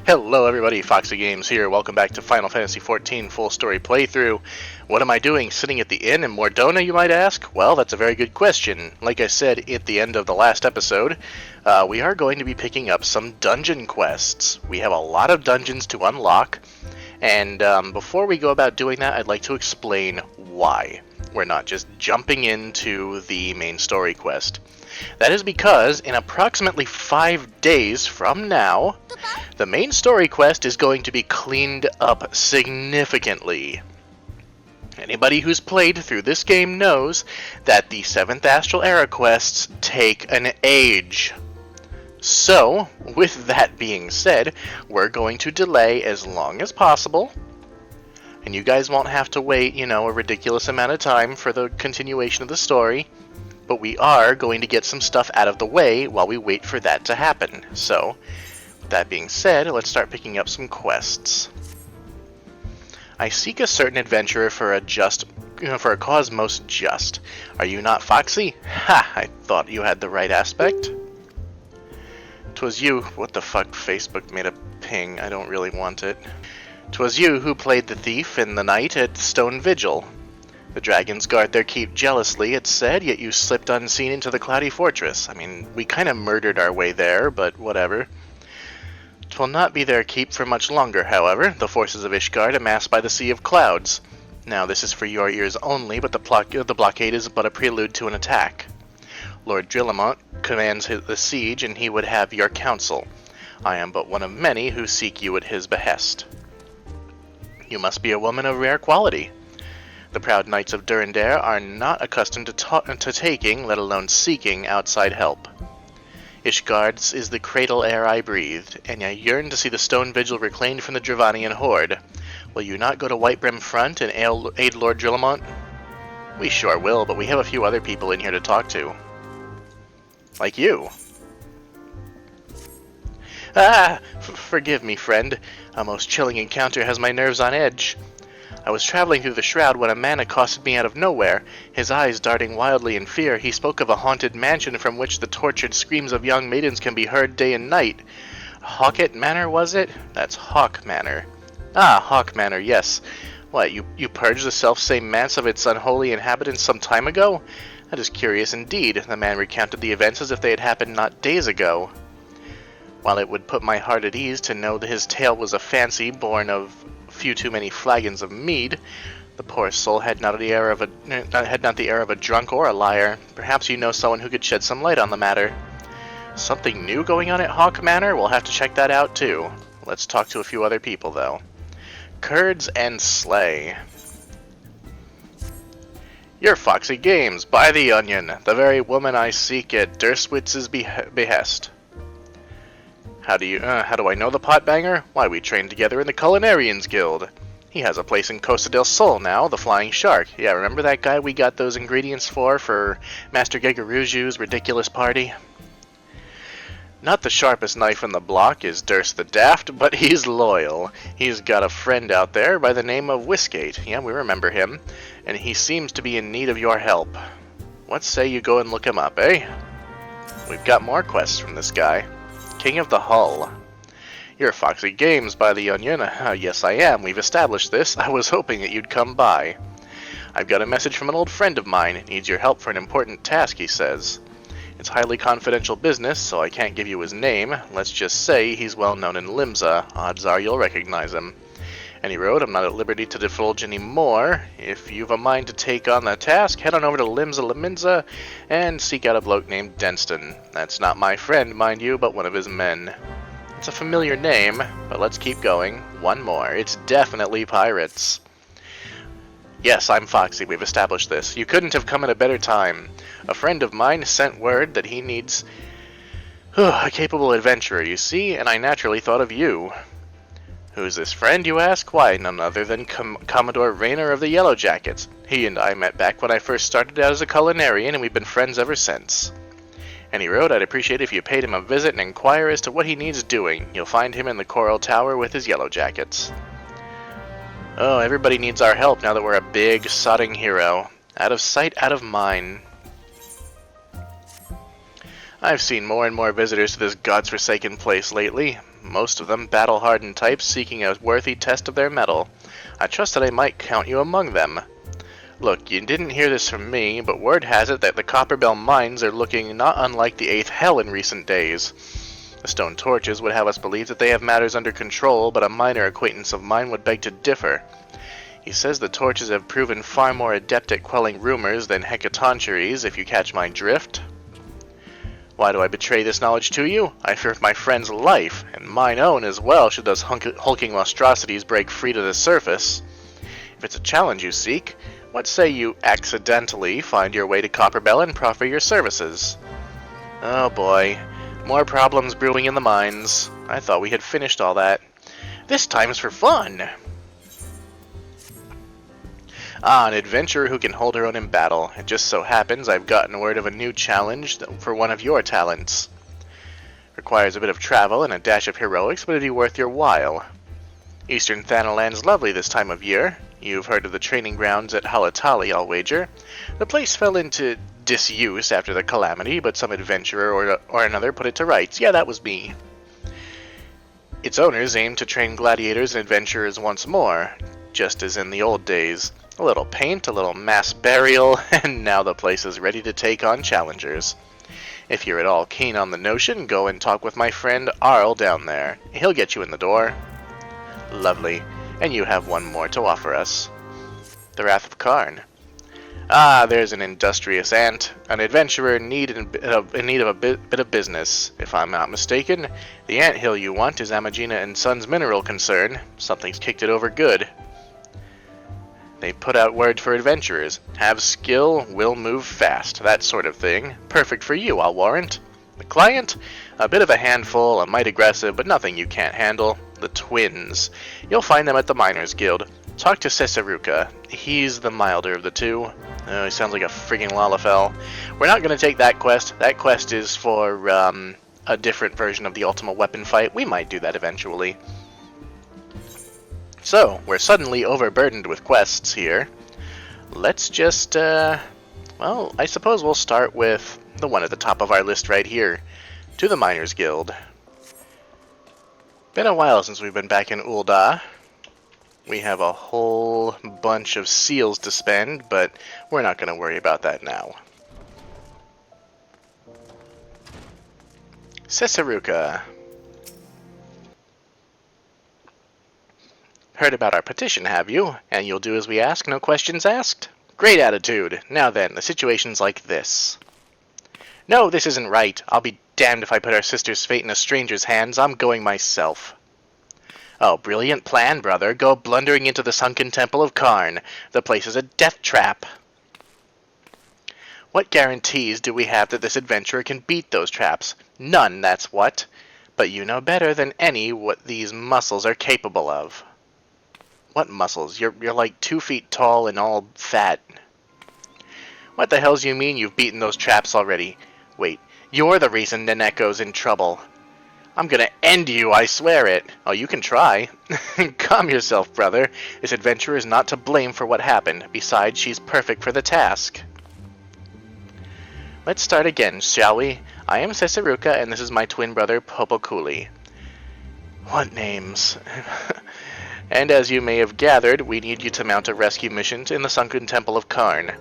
Hello everybody, Foxy Games here. Welcome back to Final Fantasy XIV Full Story Playthrough. What am I doing sitting at the inn in Mordona, you might ask? Well, that's a very good question. Like I said at the end of the last episode, we are going to be picking up some dungeon quests. We have a lot of dungeons to unlock, and before we go about doing that, I'd like to explain why we're not just jumping into the main story quest. That is because in approximately 5 days from now, the main story quest is going to be cleaned up significantly. Anybody who's played through this game knows that the Seventh Astral Era quests take an age. So, with that being said, we're going to delay as long as possible, and you guys won't have to wait, a ridiculous amount of time for the continuation of the story. But we are going to get some stuff out of the way while we wait for that to happen. So, with that being said, let's start picking up some quests. I seek a certain adventurer for a cause most just. Are you not Foxy? Ha! I thought you had the right aspect. 'Twas you. What the fuck? Facebook made a ping. I don't really want it. 'Twas you who played the thief in the night at Stone Vigil. The dragons guard their keep jealously, it's said, yet you slipped unseen into the cloudy fortress. I mean, we kind of murdered our way there, but whatever. 'Twill not be their keep for much longer, however, the forces of Ishgard amassed by the Sea of Clouds. Now, this is for your ears only, but the blockade is but a prelude to an attack. Lord Drillamont commands the siege, and he would have your counsel. I am but one of many who seek you at his behest. You must be a woman of rare quality. The proud knights of Durandare are not accustomed to taking, let alone seeking, outside help. Ishgard's is the cradle air I breathed, and I yearn to see the Stone Vigil reclaimed from the Dravanian horde. Will you not go to Whitebrim Front and aid Lord Drillamont? We sure will, but we have a few other people in here to talk to. Like you. Forgive me, friend. A most chilling encounter has my nerves on edge. I was traveling through the shroud when a man accosted me out of nowhere. His eyes darting wildly in fear, he spoke of a haunted mansion from which the tortured screams of young maidens can be heard day and night. Hawkett Manor, was it? That's Hawk Manor. Ah, Hawk Manor, yes. What, you purged the self-same manse of its unholy inhabitants some time ago? That is curious indeed. The man recounted the events as if they had happened not days ago. While it would put my heart at ease to know that his tale was a fancy born of few too many flagons of mead, the poor soul had not the air of a drunk or a liar. Perhaps you know someone who could shed some light on the matter. Something new going on at Hawk Manor? We'll have to check that out too. Let's talk to a few other people though. Curds and Slay. You're Foxy Games, by the onion, the very woman I seek at Derstwitz's behest. How do I know the potbanger? Why, we trained together in the Culinarians Guild. He has a place in Costa del Sol now, the Flying Shark. Yeah, remember that guy we got those ingredients for Master Gegaruju's ridiculous party? Not the sharpest knife in the block is Durst the Daft, but he's loyal. He's got a friend out there by the name of Whiskate. Yeah, we remember him. And he seems to be in need of your help. What say you go and look him up, eh? We've got more quests from this guy. King of the Hull. You're Foxy Games, by the onion. Yes, I am. We've established this. I was hoping that you'd come by. I've got a message from an old friend of mine. Needs your help for an important task, he says. It's highly confidential business, so I can't give you his name. Let's just say he's well known in Limsa. Odds are you'll recognize him. And he wrote, I'm not at liberty to divulge any more. If you've a mind to take on the task, head on over to Limsa and seek out a bloke named Denston. That's not my friend, mind you, but one of his men. It's a familiar name, but let's keep going. One more. It's definitely pirates. Yes, I'm Foxy. We've established this. You couldn't have come at a better time. A friend of mine sent word that he needs a capable adventurer, you see, and I naturally thought of you. Who's this friend, you ask? Why, none other than Commodore Raynor of the Yellow Jackets. He and I met back when I first started out as a culinarian, and we've been friends ever since. And he wrote, I'd appreciate if you paid him a visit and inquire as to what he needs doing. You'll find him in the Coral Tower with his Yellow Jackets. Oh, everybody needs our help now that we're a big, sodding hero. Out of sight, out of mind. I've seen more and more visitors to this god's-forsaken place lately. most of them battle-hardened types seeking a worthy test of their mettle. I trust that I might count you among them. Look, you didn't hear this from me, but word has it that the Copperbell mines are looking not unlike the 8th hell in recent days. The stone torches would have us believe that they have matters under control, but a minor acquaintance of mine would beg to differ. He says the torches have proven far more adept at quelling rumors than hecatoncheires, if you catch my drift. Why do I betray this knowledge to you? I fear my friend's life, and mine own as well, should those hulking monstrosities break free to the surface. If it's a challenge you seek, what say you accidentally find your way to Copperbell and proffer your services? Oh boy, more problems brewing in the mines. I thought we had finished all that. This time's for fun! Ah, an adventurer who can hold her own in battle. It just so happens I've gotten word of a new challenge for one of your talents. Requires a bit of travel and a dash of heroics, but it'd be worth your while. Eastern Thanaland's lovely this time of year. You've heard of the training grounds at Halatali, I'll wager. The place fell into disuse after the calamity, but some adventurer or another put it to rights. Yeah, that was me. Its owners aim to train gladiators and adventurers once more, just as in the old days. A little paint, a little mass burial, and now the place is ready to take on challengers. If you're at all keen on the notion, go and talk with my friend Arl down there. He'll get you in the door. Lovely. And you have one more to offer us. The Wrath of Karn. Ah, there's an industrious ant, an adventurer in need of a bit of business. If I'm not mistaken, the anthill you want is Amagina and Sons mineral concern. Something's kicked it over good. They put out word for adventurers. Have skill, will move fast, that sort of thing. Perfect for you, I'll warrant. The client? A bit of a handful, a mite aggressive, but nothing you can't handle. The twins. You'll find them at the Miners Guild. Talk to Seseruka. He's the milder of the two. Oh, he sounds like a friggin' Lalafell. We're not going to take that quest. That quest is for a different version of the Ultima Weapon fight. We might do that eventually. So, we're suddenly overburdened with quests here. Let's just, well, I suppose we'll start with the one at the top of our list right here. To the Miners Guild. Been a while since we've been back in Ul'dah. We have a whole bunch of seals to spend, but we're not going to worry about that now. Seseruka. Heard about our petition, have you? And you'll do as we ask, no questions asked? Great attitude. Now then, the situation's like this. No, this isn't right. I'll be damned if I put our sister's fate in a stranger's hands. I'm going myself. Oh, brilliant plan, brother. Go blundering into the sunken temple of Karn. The place is a death trap. What guarantees do we have that this adventurer can beat those traps? None, that's what. But you know better than any what these muscles are capable of. What muscles? You're like 2 feet tall and all fat. What the hell's you mean you've beaten those traps already? Wait, you're the reason Neneko's in trouble. I'm gonna end you, I swear it. Oh, you can try. Calm yourself, brother. This adventurer is not to blame for what happened. Besides, she's perfect for the task. Let's start again, shall we? I am Seseruka, and this is my twin brother, Popokuli. What names? And as you may have gathered, we need you to mount a rescue mission in the sunken temple of Karn.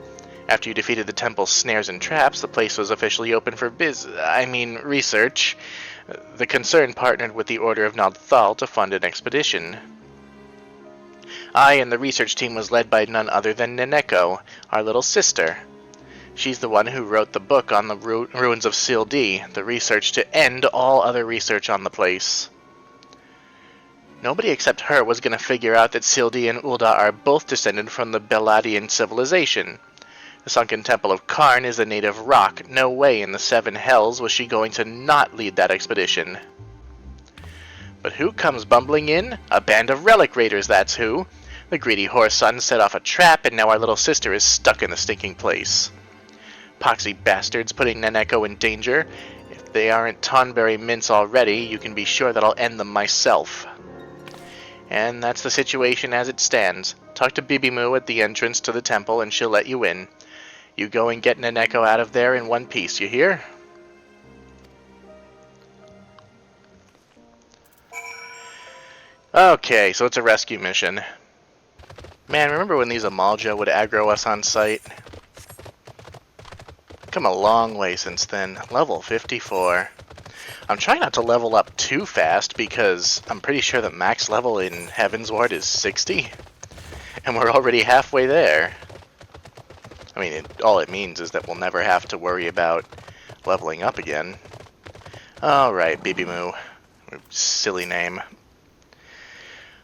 After you defeated the temple's snares and traps, the place was officially open for research. The concern partnered with the Order of Naldthal to fund an expedition. And the research team was led by none other than Neneko, our little sister. She's the one who wrote the book on the ruins of Sildee, the research to end all other research on the place. Nobody except her was going to figure out that Sildee and Ul'dah are both descended from the Beladian civilization. The sunken temple of Karn is a native rock. No way in the 7 hells was she going to not lead that expedition. But who comes bumbling in? A band of relic raiders, that's who. The greedy whore son set off a trap, and now our little sister is stuck in the stinking place. Poxy bastards putting Neneko in danger. If they aren't Tonberry mints already, you can be sure that I'll end them myself. And that's the situation as it stands. Talk to Bibimu at the entrance to the temple and she'll let you in. You go and get Neneko out of there in one piece, you hear? Okay, so it's a rescue mission. Man, remember when these Amalja would aggro us on sight? Come a long way since then. Level 54. I'm trying not to level up too fast because I'm pretty sure that max level in Heavensward is 60. And we're already halfway there. I mean, all it means is that we'll never have to worry about leveling up again. Alright, Bibimu. Silly name.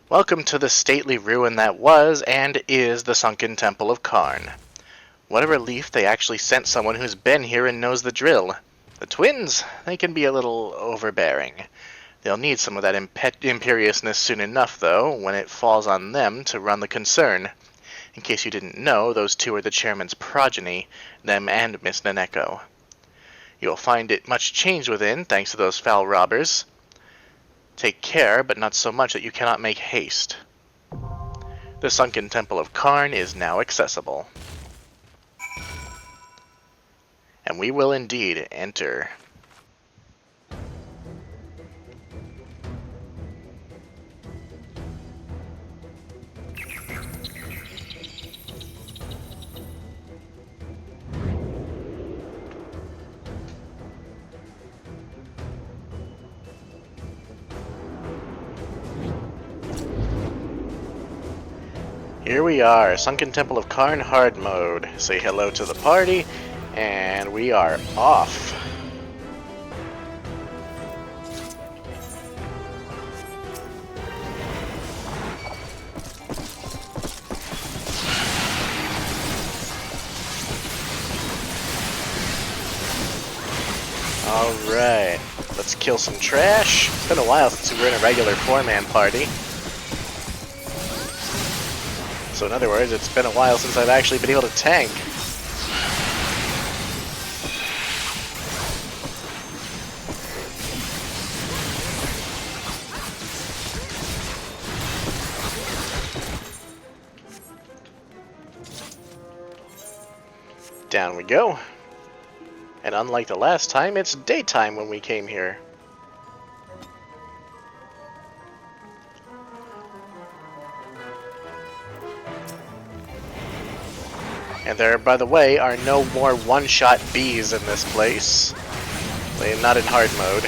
Welcome to the stately ruin that was and is the sunken temple of Karn. What a relief they actually sent someone who's been here and knows the drill. The twins, they can be a little overbearing. They'll need some of that imperiousness soon enough, though, when it falls on them to run the concern. In case you didn't know, those two are the chairman's progeny, them and Miss Naneko. You'll find it much changed within, thanks to those foul robbers. Take care, but not so much that you cannot make haste. The sunken temple of Karn is now accessible. And we will indeed enter. Here we are, Sunken Temple of Karn hard mode. Say hello to the party, and we are off. Alright, let's kill some trash. It's been a while since we were in a regular 4-man party. So in other words, it's been a while since I've actually been able to tank. Down we go. And unlike the last time, it's daytime when we came here. And there, by the way, are no more one-shot bees in this place. They're not in hard mode.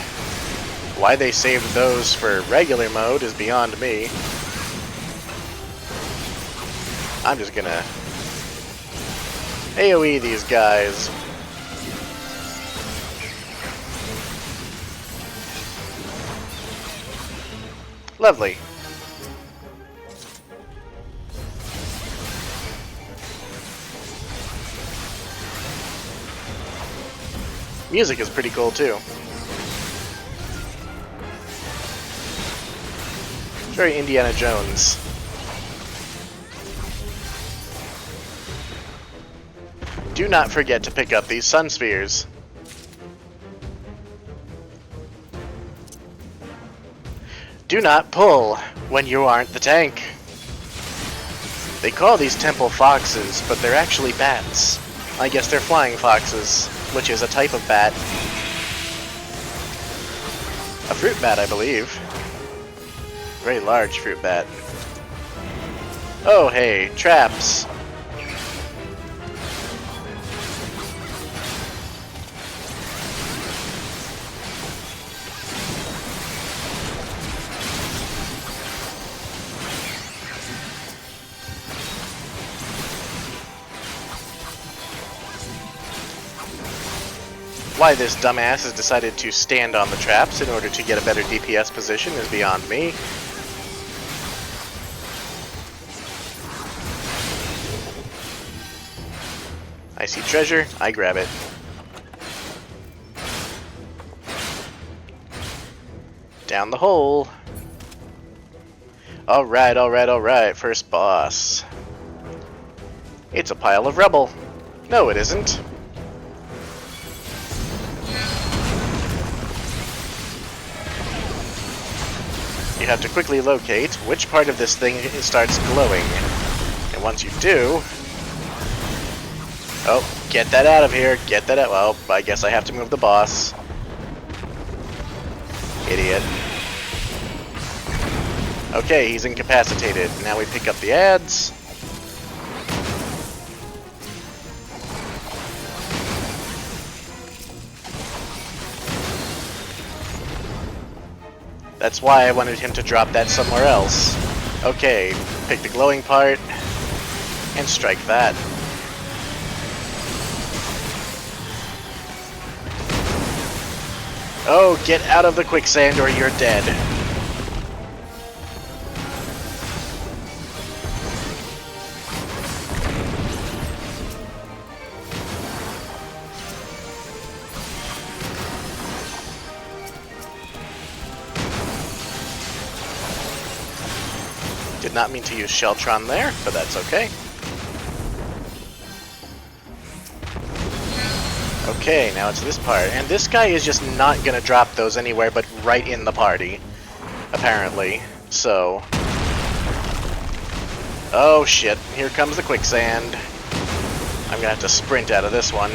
Why they saved those for regular mode is beyond me. I'm just gonna AoE these guys. Lovely. Music is pretty cool too. Very Indiana Jones. Do not forget to pick up these sun spheres. Do not pull when you aren't the tank. They call these temple foxes, but they're actually bats. I guess they're flying foxes, which is a type of bat. A fruit bat, I believe. Very large fruit bat. Oh hey, traps. Why this dumbass has decided to stand on the traps in order to get a better DPS position is beyond me. I see treasure, I grab it. Down the hole. Alright, alright, alright, first boss. It's a pile of rubble. No, it isn't. You have to quickly locate which part of this thing starts glowing. And once you do... Oh, get that out of here, get that out. Well, I guess I have to move the boss. Idiot. Okay, he's incapacitated. Now we pick up the ads. That's why I wanted him to drop that somewhere else. Okay, pick the glowing part, and strike that. Oh, get out of the quicksand or you're dead. Did not mean to use Sheltron there, but that's okay. Okay, now it's this part. And this guy is just not gonna drop those anywhere but right in the party, apparently. So... oh shit, here comes the quicksand. I'm gonna have to sprint out of this one.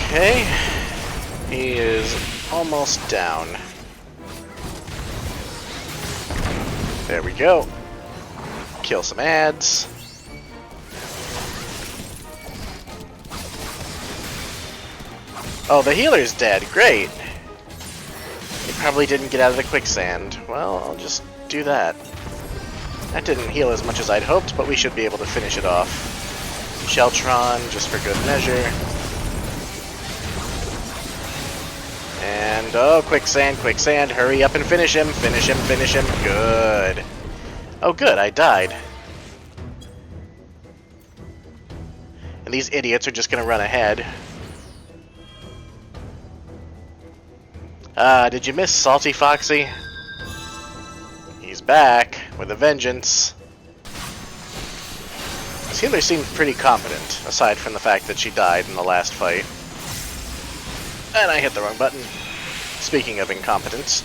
Okay, he is almost down. There we go. Kill some ads. Oh, the healer's dead. Great. He probably didn't get out of the quicksand. Well, I'll just do that. That didn't heal as much as I'd hoped, but we should be able to finish it off. Sheltron, just for good measure. And, oh, quicksand, quicksand, hurry up and finish him, finish him, finish him, good. Oh good, I died. And these idiots are just gonna run ahead. Did you miss Salty Foxy? He's back, with a vengeance. This healer seemed pretty competent, aside from the fact that she died in the last fight. And I hit the wrong button. Speaking of incompetence.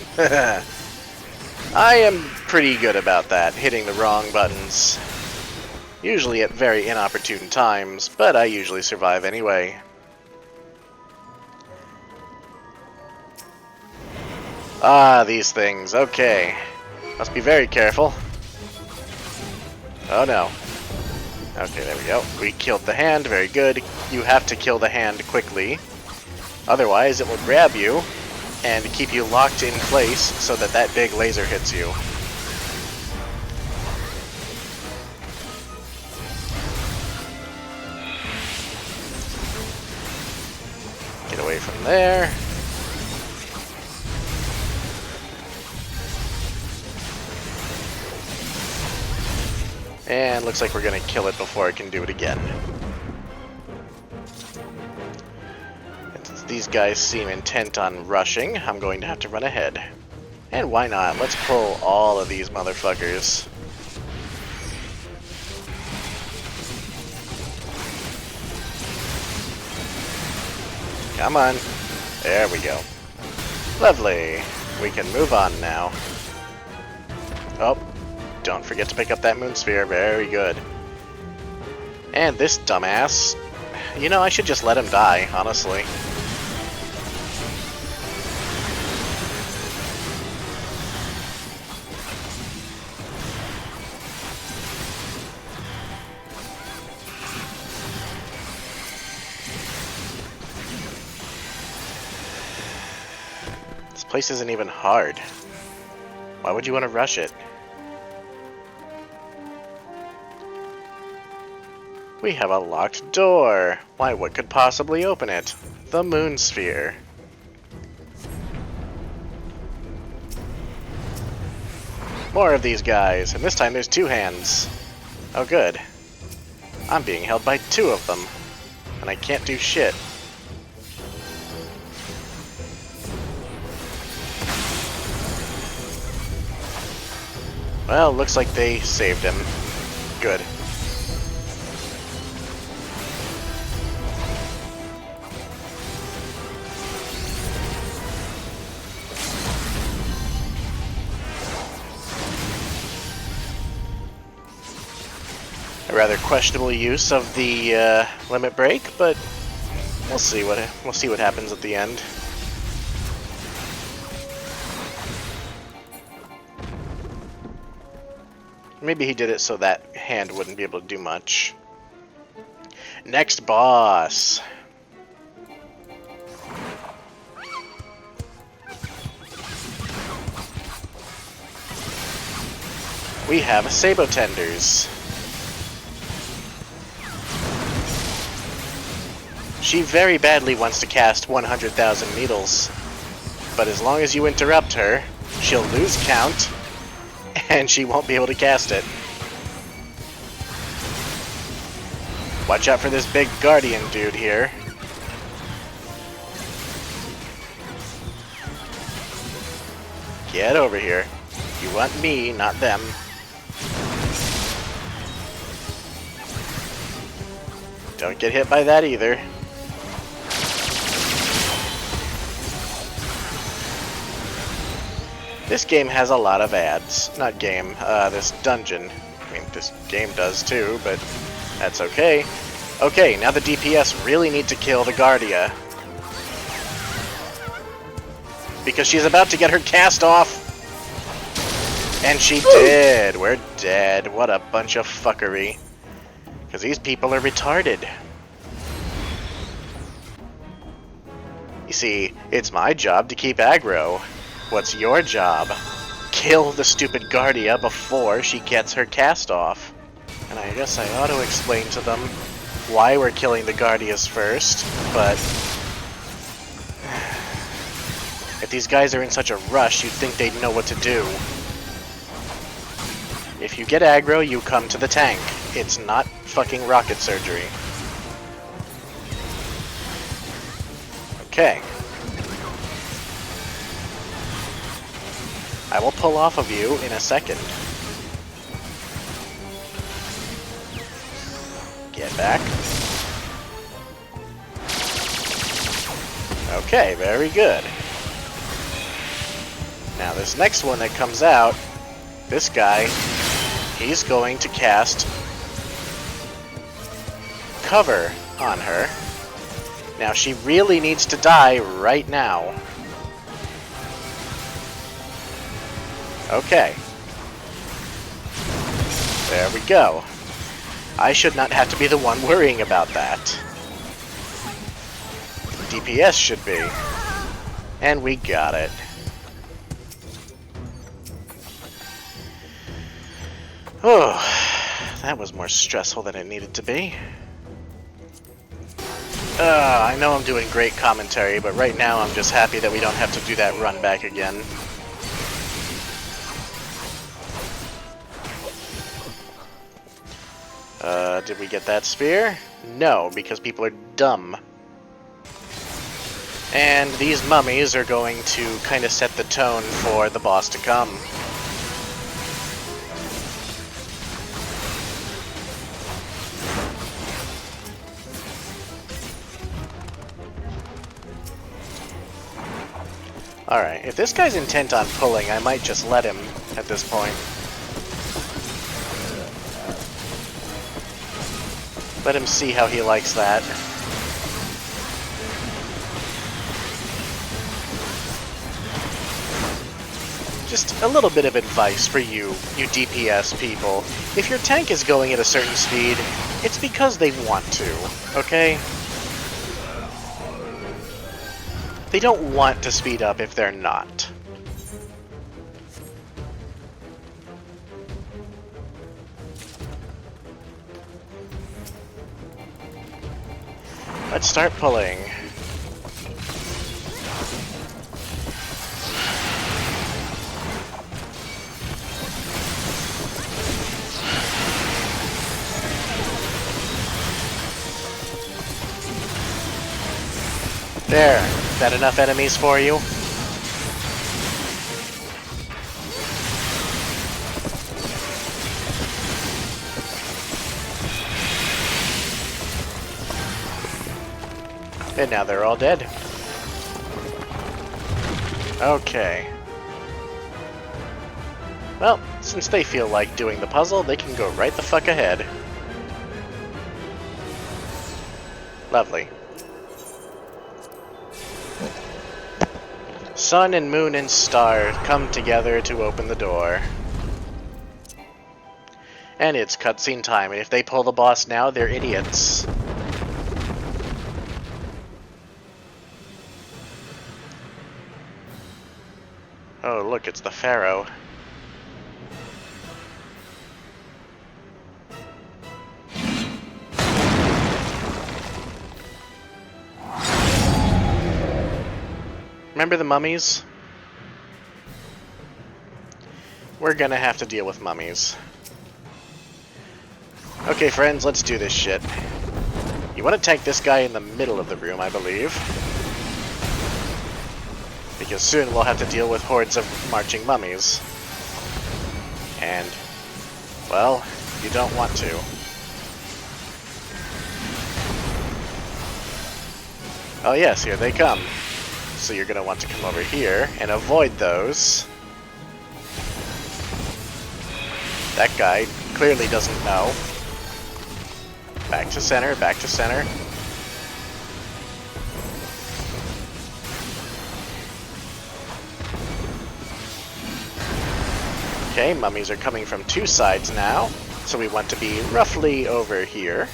I am pretty good about that, hitting the wrong buttons. Usually at very inopportune times, but I usually survive anyway. Ah, these things, okay. Must be very careful. Oh no. Okay, there we go. We killed the hand, very good. You have to kill the hand quickly. Otherwise, it will grab you and keep you locked in place so that that big laser hits you. Get away from there. And looks like we're gonna kill it before it can do it again. These guys seem intent on rushing. I'm going to have to run ahead. And why not? Let's pull all of these motherfuckers. Come on. There we go. Lovely. We can move on now. Oh, don't forget to pick up that moon sphere. Very good. And this dumbass. You know, I should just let him die, honestly. This place isn't even hard. Why would you want to rush it? We have a locked door. Why, what could possibly open it? The moon sphere. More of these guys, and this time there's two hands. Oh good. I'm being held by two of them, and I can't do shit. Well, looks like they saved him. Good. A rather questionable use of the limit break, but we'll see what happens at the end. Maybe he did it so that hand wouldn't be able to do much. Next boss. We have Sabotenders. She very badly wants to cast 100,000 needles, but as long as you interrupt her, she'll lose count, and she won't be able to cast it. Watch out for this big guardian dude here. Get over here. You want me, not them. Don't get hit by that either. This game has a lot of ads. Not game, this dungeon. I mean, this game does too, but that's okay. Okay, now the DPS really need to kill the Guardia. Because she's about to get her cast off. And she did! We're dead. What a bunch of fuckery. Because these people are retarded. You see, it's my job to keep aggro. What's your job? Kill the stupid Guardia before she gets her cast off. And I guess I ought to explain to them why we're killing the Guardias first, but if these guys are in such a rush, you'd think they'd know what to do. If you get aggro, you come to the tank. It's not fucking rocket surgery. Okay. I will pull off of you in a second. Get back. Okay, very good. Now this next one that comes out, this guy, he's going to cast cover on her. Now she really needs to die right now. Okay. There we go. I should not have to be the one worrying about that. DPS should be. And we got it. Oh, that was more stressful than it needed to be. I know I'm doing great commentary, but right now I'm just happy that we don't have to do that run back again. Did we get that spear? No, because people are dumb. And these mummies are going to kind of set the tone for the boss to come. Alright, if this guy's intent on pulling, I might just let him at this point. Let him see how he likes that. Just a little bit of advice for you DPS people. If your tank is going at a certain speed, it's because they want to, okay? They don't want to speed up if they're not. Let's start pulling. There. Is that enough enemies for you? And now they're all dead. Okay. Well, since they feel like doing the puzzle, they can go right the fuck ahead. Lovely. Sun and moon and star come together to open the door. And it's cutscene time, and if they pull the boss now, they're idiots. Oh, look, it's the Pharaoh. Remember the mummies? We're gonna have to deal with mummies. Okay, friends, let's do this shit. You want to tank this guy in the middle of the room, I believe. Because soon we'll have to deal with hordes of marching mummies. And, well, you don't want to. Oh yes, here they come. So you're going to want to come over here and avoid those. That guy clearly doesn't know. Back to center, back to center. Okay, mummies are coming from two sides now, so we want to be roughly over here.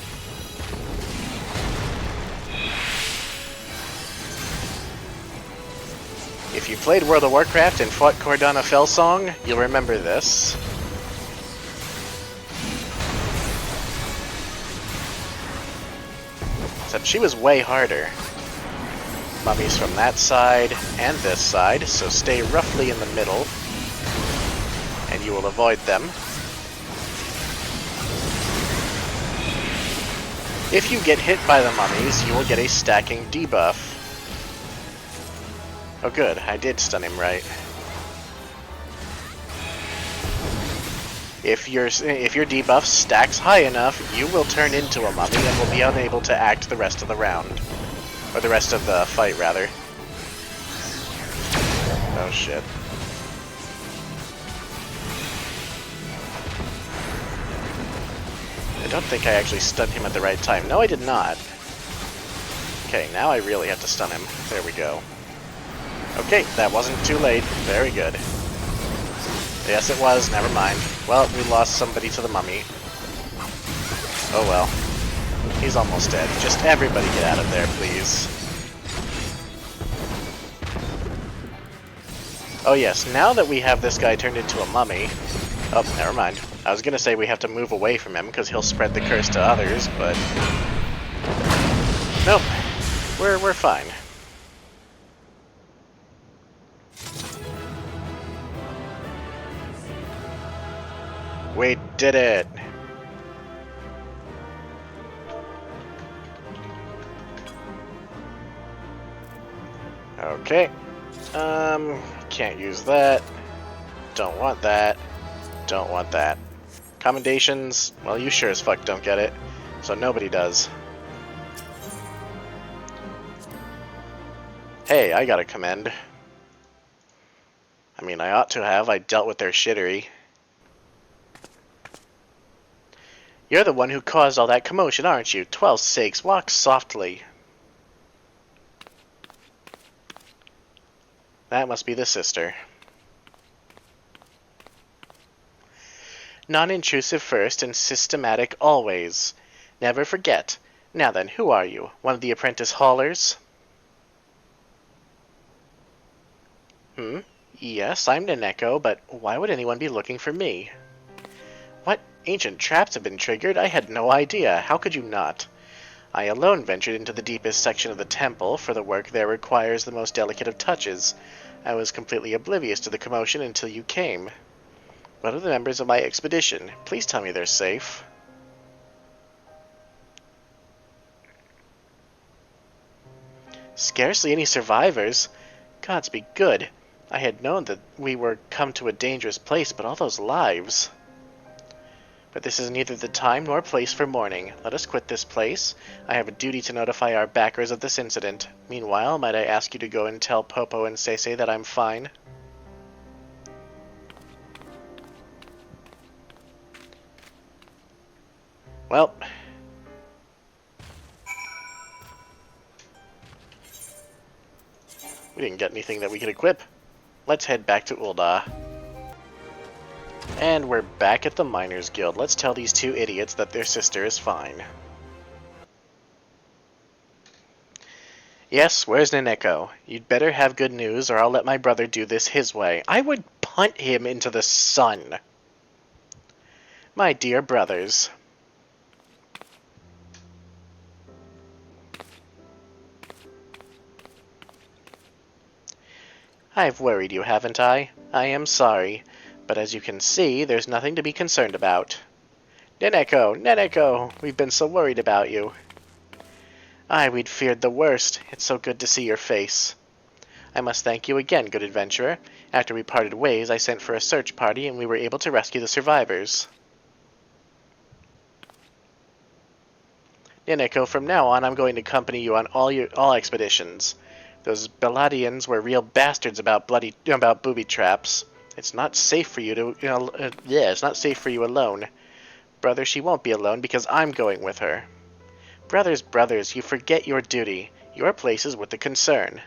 If you played World of Warcraft and fought Cordana Fellsong, you'll remember this. Except she was way harder. Mummies from that side and this side, so stay roughly in the middle, and you will avoid them. If you get hit by the mummies, you will get a stacking debuff. Oh good, I did stun him right. If your debuff stacks high enough, you will turn into a mummy and will be unable to act the rest of the round. Or the rest of the fight, rather. Oh shit. I don't think I actually stunned him at the right time. No, I did not. Okay, now I really have to stun him. There we go. Okay, that wasn't too late. Very good. Yes, it was. Never mind. Well, we lost somebody to the mummy. Oh well. He's almost dead. Just everybody get out of there, please. Oh yes, now that we have this guy turned into a mummy... Oh, never mind. I was gonna say we have to move away from him because he'll spread the curse to others, but... Nope. We're fine. We did it! Okay. Can't use that. Don't want that. Don't want that. Commendations? Well, you sure as fuck don't get it. So nobody does. Hey, I got a commend. I mean, I ought to have. I dealt with their shittery. You're the one who caused all that commotion, aren't you? 12 sakes, walk softly. That must be the sister. Non-intrusive first and systematic always. Never forget. Now then, who are you? One of the apprentice haulers? Yes, I'm Naneko, but why would anyone be looking for me? What? Ancient traps have been triggered? I had no idea. How could you not? I alone ventured into the deepest section of the temple, for the work there requires the most delicate of touches. I was completely oblivious to the commotion until you came. What are the members of my expedition? Please tell me they're safe. Scarcely any survivors. Gods be good. I had known that we were come to a dangerous place, but all those lives... But this is neither the time nor place for mourning. Let us quit this place. I have a duty to notify our backers of this incident. Meanwhile, might I ask you to go and tell Popo and Seisei that I'm fine? Well... We didn't get anything that we could equip. Let's head back to Ul'dah. And we're back at the Miners Guild. Let's tell these two idiots that their sister is fine. Yes, where's Naneko? You'd better have good news or I'll let my brother do this his way. I would punt him into the sun. My dear brothers. I've worried you, haven't I? I am sorry, but as you can see, there's nothing to be concerned about. Naneko! Naneko! We've been so worried about you. Aye, we'd feared the worst. It's so good to see your face. I must thank you again, good adventurer. After we parted ways, I sent for a search party, and we were able to rescue the survivors. Naneko, from now on, I'm going to accompany you on all expeditions. Those Beladians were real bastards about booby traps. It's not safe for you to, it's not safe for you alone. Brother, she won't be alone because I'm going with her. Brothers, you forget your duty. Your place is with the concern.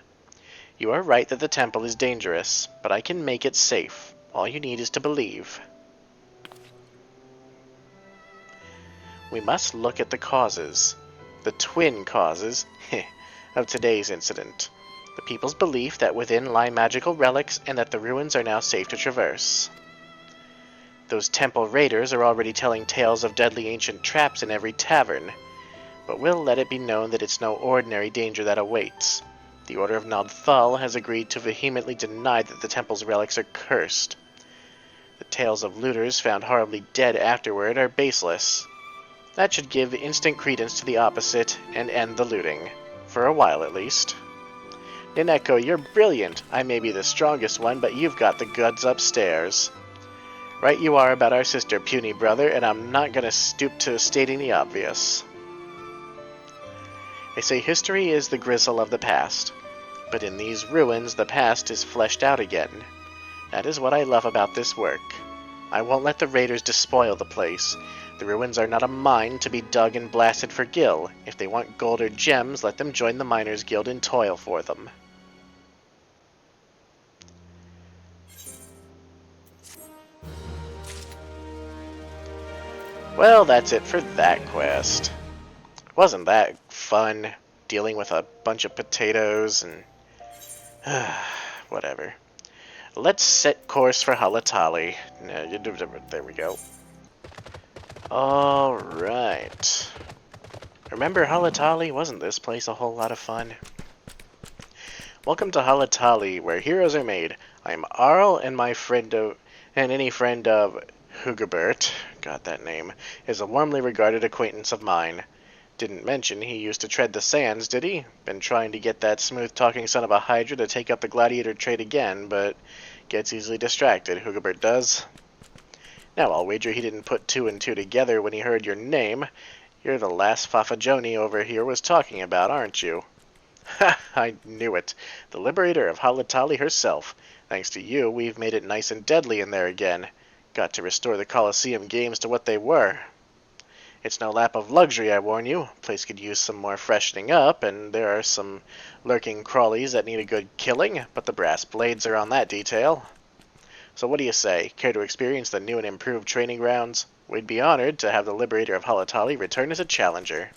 You are right that the temple is dangerous, but I can make it safe. All you need is to believe. We must look at the causes, the twin causes, of today's incident. The people's belief that within lie magical relics and that the ruins are now safe to traverse. Those temple raiders are already telling tales of deadly ancient traps in every tavern. But we'll let it be known that it's no ordinary danger that awaits. The Order of Nodthal has agreed to vehemently deny that the temple's relics are cursed. The tales of looters found horribly dead afterward are baseless. That should give instant credence to the opposite and end the looting. For a while, at least. Naneko, you're brilliant. I may be the strongest one, but you've got the goods upstairs. Right you are about our sister, puny brother, and I'm not gonna stoop to stating the obvious. They say history is the gristle of the past, but in these ruins the past is fleshed out again. That is what I love about this work. I won't let the raiders despoil the place. The ruins are not a mine to be dug and blasted for gil. If they want gold or gems, let them join the Miners Guild and toil for them. Well, that's it for that quest. Wasn't that fun, dealing with a bunch of potatoes and whatever. Let's set course for Halatali. There we go. Alright. Remember Halatali? Wasn't this place a whole lot of fun? Welcome to Halatali, where heroes are made. I'm Arl, and my friend any friend of Hugobert, got that name, is a warmly regarded acquaintance of mine. Didn't mention he used to tread the sands, did he? Been trying to get that smooth-talking son of a Hydra to take up the gladiator trade again, but gets easily distracted, Hugobert does. Now, I'll wager he didn't put two and two together when he heard your name. You're the last Fafajoni over here was talking about, aren't you? Ha! I knew it. The liberator of Halatali herself. Thanks to you, we've made it nice and deadly in there again. Got to restore the Colosseum games to what they were. It's no lap of luxury, I warn you. Place could use some more freshening up, and there are some lurking crawlies that need a good killing, but the brass blades are on that detail. So what do you say? Care to experience the new and improved training grounds? We'd be honored to have the liberator of Halatali return as a challenger.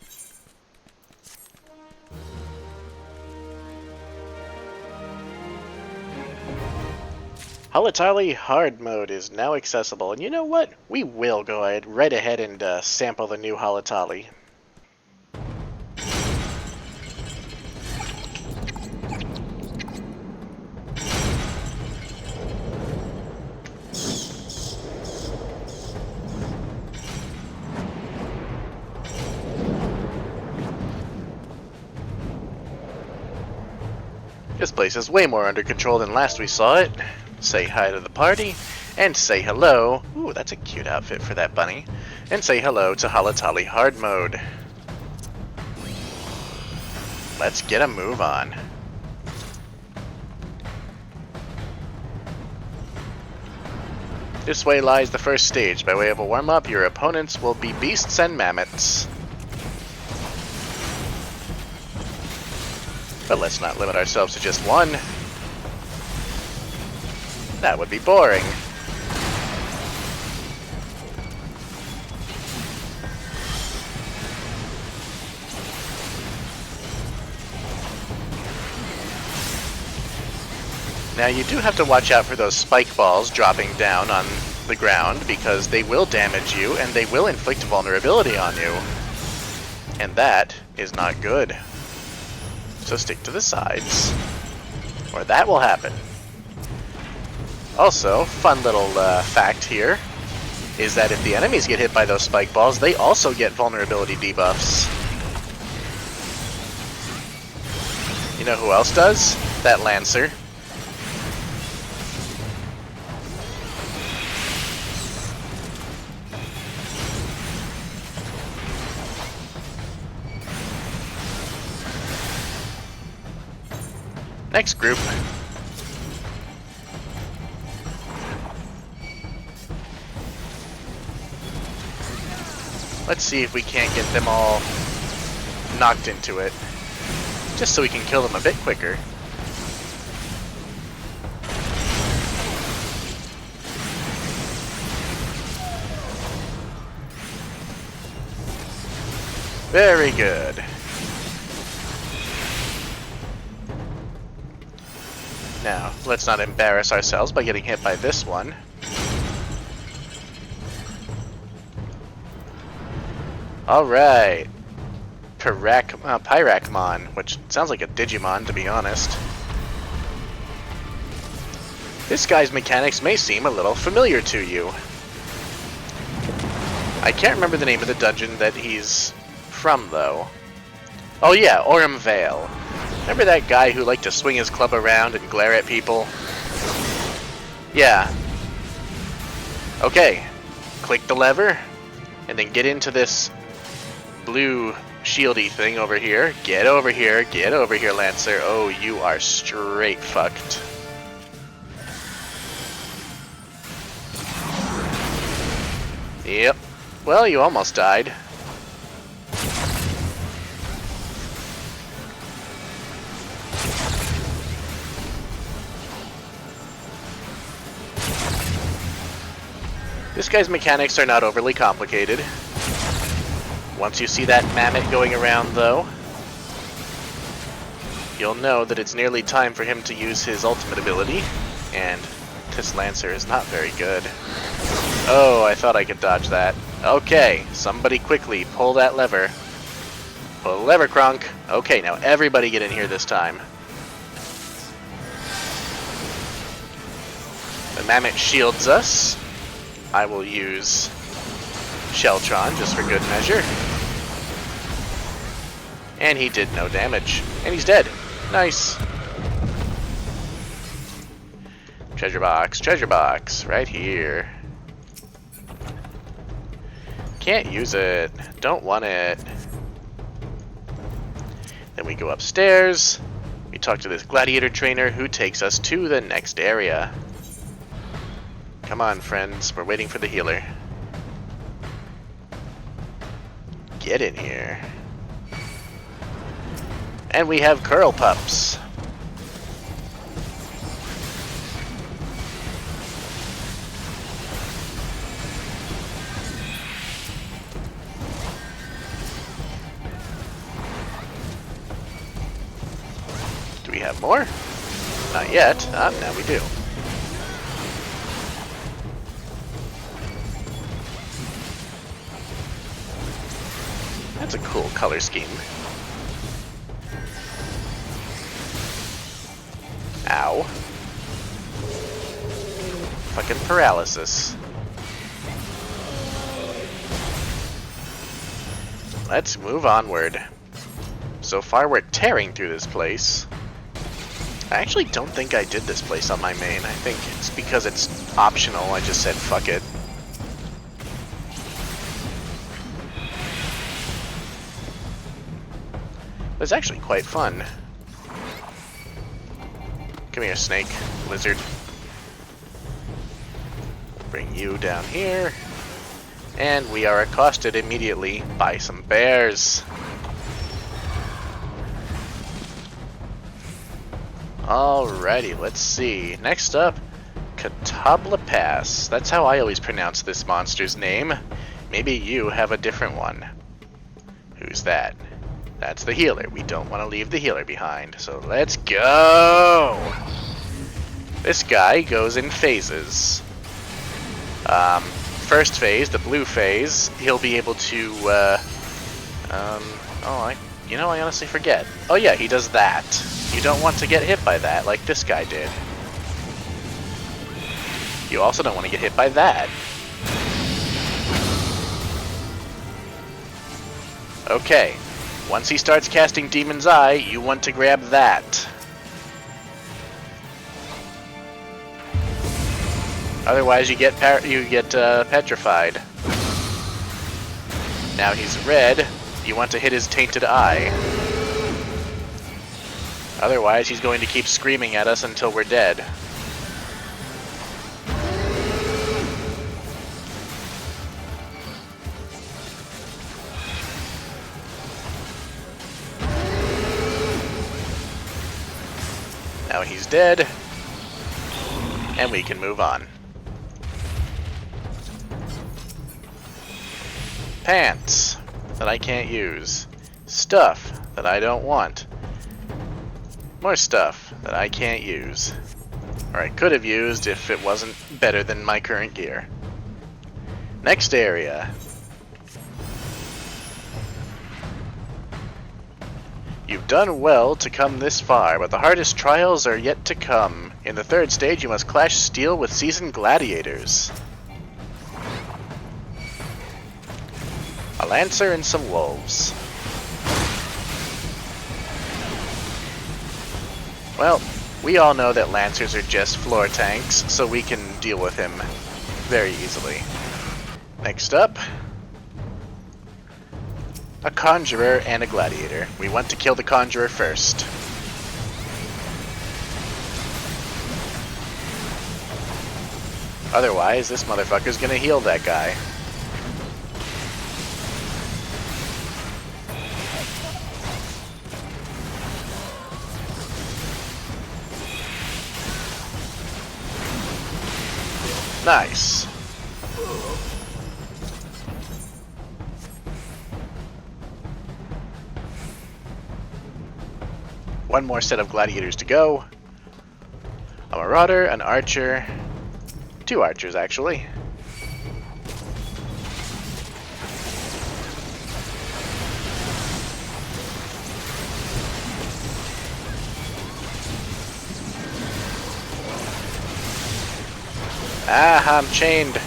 Halatali Hard Mode is now accessible, and you know what? We will go right ahead and sample the new Halatali. This place is way more under control than last we saw it. Say hi to the party, and say hello. Ooh, that's a cute outfit for that bunny. And say hello to Halatali Hard Mode. Let's get a move on. This way lies the first stage. By way of a warm-up, your opponents will be beasts and mammoths. But let's not limit ourselves to just one. That would be boring. Now you do have to watch out for those spike balls dropping down on the ground because they will damage you and they will inflict vulnerability on you. And that is not good. So stick to the sides, or that will happen. Also, fun little fact here is that if the enemies get hit by those spike balls, they also get vulnerability debuffs. You know who else does? That Lancer. Next group. Let's see if we can't get them all knocked into it, just so we can kill them a bit quicker. Very good. Now, let's not embarrass ourselves by getting hit by this one. Alright. Pyrakmon, which sounds like a Digimon, to be honest. This guy's mechanics may seem a little familiar to you. I can't remember the name of the dungeon that he's from, though. Oh yeah, Orem Vale. Remember that guy who liked to swing his club around and glare at people? Yeah. Okay. Click the lever, and then get into this blue shieldy thing over here. Get over here, Lancer. Oh, you are straight fucked. Yep. Well, you almost died. This guy's mechanics are not overly complicated. Once you see that mammoth going around, though, you'll know that it's nearly time for him to use his ultimate ability, and this Lancer is not very good. Oh, I thought I could dodge that. Okay, somebody quickly pull that lever. Pull the lever, Kronk. Okay, now everybody get in here this time. The mammoth shields us. I will use Sheltron just for good measure. And he did no damage. And he's dead. Nice. Treasure box, right here. Can't use it. Don't want it. Then we go upstairs. We talk to this gladiator trainer who takes us to the next area. Come on, friends. We're waiting for the healer. Get in here. And we have curl pups. Do we have more? Not yet. Now we do. That's a cool color scheme. Ow. Fucking paralysis. Let's move onward. So far we're tearing through this place. I actually don't think I did this place on my main. I think it's because it's optional. I just said fuck it. It's actually quite fun. Come here, snake, lizard. Bring you down here. And we are accosted immediately by some bears. Alrighty, let's see. Next up, Catoblepass. That's how I always pronounce this monster's name. Maybe you have a different one. Who's that? That's the healer. We don't want to leave the healer behind. So let's go! This guy goes in phases. First phase, the blue phase, he'll be able to, I honestly forget. Oh yeah, he does that. You don't want to get hit by that, like this guy did. You also don't want to get hit by that. Okay, once he starts casting Demon's Eye, you want to grab that. Otherwise, you get petrified. Now he's red. You want to hit his Tainted Eye. Otherwise, he's going to keep screaming at us until we're dead. Now he's dead. And we can move on. Pants that I can't use. Stuff that I don't want. More stuff that I can't use. Or I could have used if it wasn't better than my current gear. Next area. You've done well to come this far, but the hardest trials are yet to come. In the third stage, you must clash steel with seasoned gladiators. A lancer and some wolves. Well, we all know that lancers are just floor tanks, so we can deal with him very easily. Next up, a conjurer and a gladiator. We want to kill the conjurer first. Otherwise, this motherfucker's gonna heal that guy. Nice. One more set of gladiators to go. A marauder, an archer, 2 archers actually. Ah, I'm chained.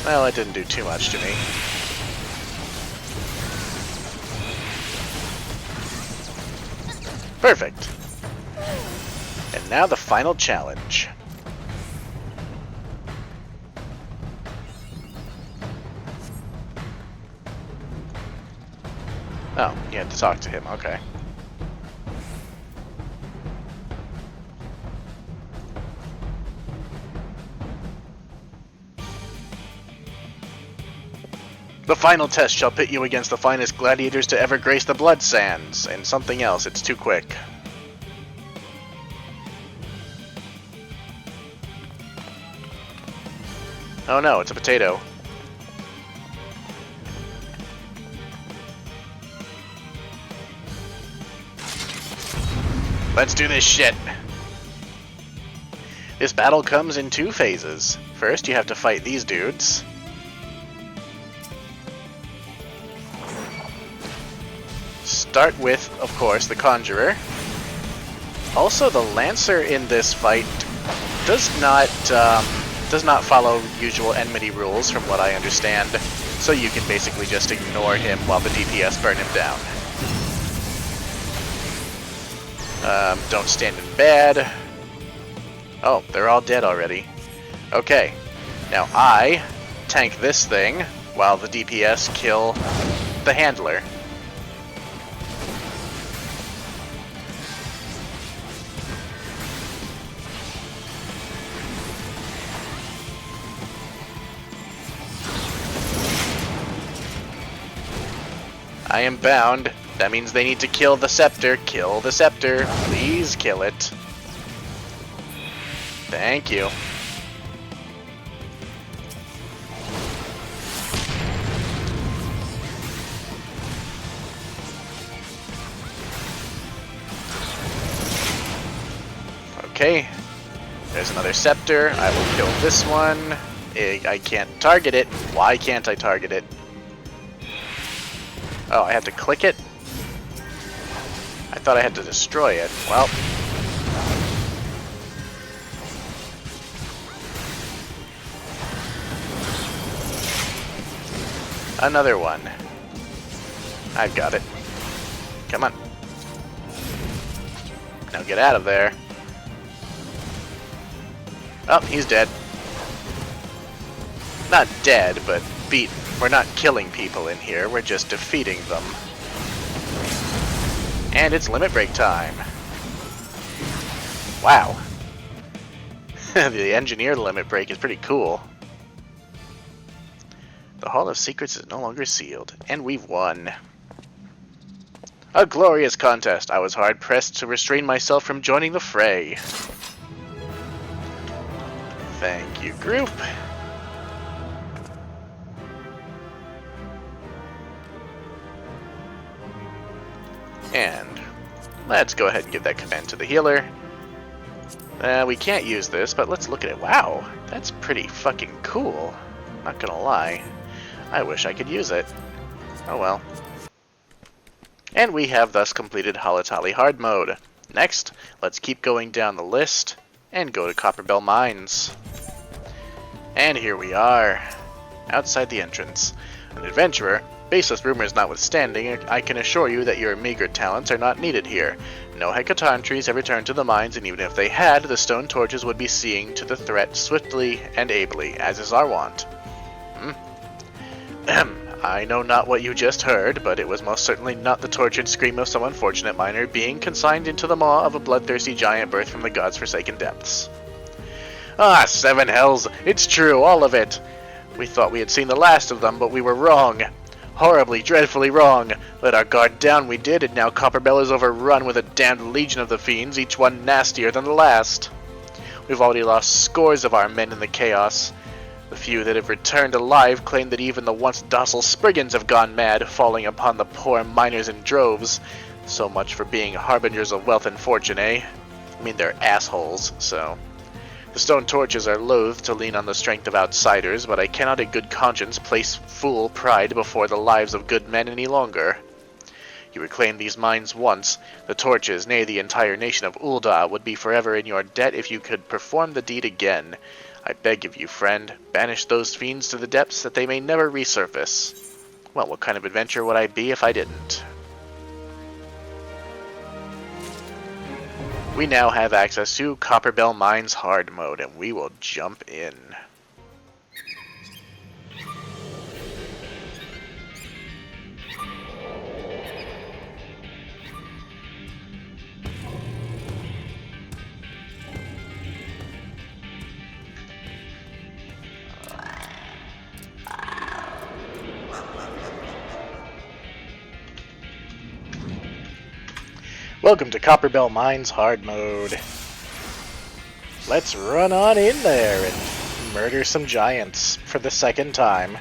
Well, it didn't do too much to me. Perfect. And now the final challenge. Oh, you had to talk to him, okay. The final test shall pit you against the finest gladiators to ever grace the blood sands, and something else, it's too quick. Oh no, it's a potato. Let's do this shit! This battle comes in 2 phases. First, you have to fight these dudes. Start with, of course, the Conjurer. Also, the Lancer in this fight does not follow usual enmity rules, from what I understand. So you can basically just ignore him while the DPS burn him down. Don't stand in bad. Oh, they're all dead already. Okay, now I tank this thing while the DPS kill the handler. I am bound. That means they need to kill the scepter. Kill the scepter. Please kill it. Thank you. Okay. There's another scepter. I will kill this one. I can't target it. Why can't I target it? Oh, I have to click it? I thought I had to destroy it. Well. Another one. I've got it. Come on. Now get out of there. Oh, he's dead. Not dead, but beaten. We're not killing people in here, we're just defeating them. And it's limit break time. Wow. The engineer limit break is pretty cool. The Hall of Secrets is no longer sealed, and we've won. A glorious contest. I was hard-pressed to restrain myself from joining the fray. Thank you, group. And let's go ahead and give that command to the healer. We can't use this, but let's look at it. Wow, that's pretty fucking cool. Not gonna lie. I wish I could use it. Oh well. And we have thus completed Halatali Hard Mode. Next, let's keep going down the list and go to Copperbell Mines. And here we are, outside the entrance. An adventurer, baseless rumors notwithstanding, I can assure you that your meager talents are not needed here. No Hecaton trees have returned to the mines, and even if they had, the stone torches would be seeing to the threat swiftly and ably, as is our wont. I know not what you just heard, but it was most certainly not the tortured scream of some unfortunate miner being consigned into the maw of a bloodthirsty giant birthed from the gods' forsaken depths. Ah, seven hells! It's true, all of it! We thought we had seen the last of them, but we were wrong. Horribly, dreadfully wrong. Let our guard down we did, and now Copperbell is overrun with a damned legion of the fiends, each one nastier than the last. We've already lost scores of our men in the chaos. The few that have returned alive claim that even the once docile Spriggans have gone mad, falling upon the poor miners in droves. So much for being harbingers of wealth and fortune, eh? I mean, they're assholes, so... The stone torches are loath to lean on the strength of outsiders, but I cannot in good conscience place fool pride before the lives of good men any longer. You reclaimed these mines once. The torches, nay, the entire nation of Ul'dah, would be forever in your debt if you could perform the deed again. I beg of you, friend, banish those fiends to the depths that they may never resurface. Well, what kind of adventure would I be if I didn't? We now have access to Copperbell Mines Hard Mode, and we will jump in. Welcome to Copperbell Mines Hard Mode. Let's run on in there and murder some giants for the second time.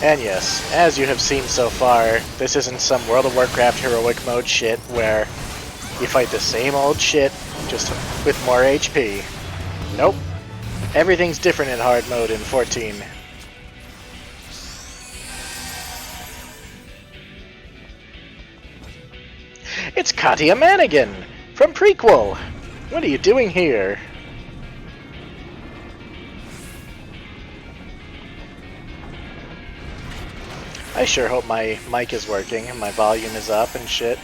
And yes, as you have seen so far, this isn't some World of Warcraft heroic mode shit where you fight the same old shit, just with more HP. Nope. Everything's different in hard mode in 14. It's Katya Manigan from Prequel! What are you doing here? I sure hope my mic is working and my volume is up and shit.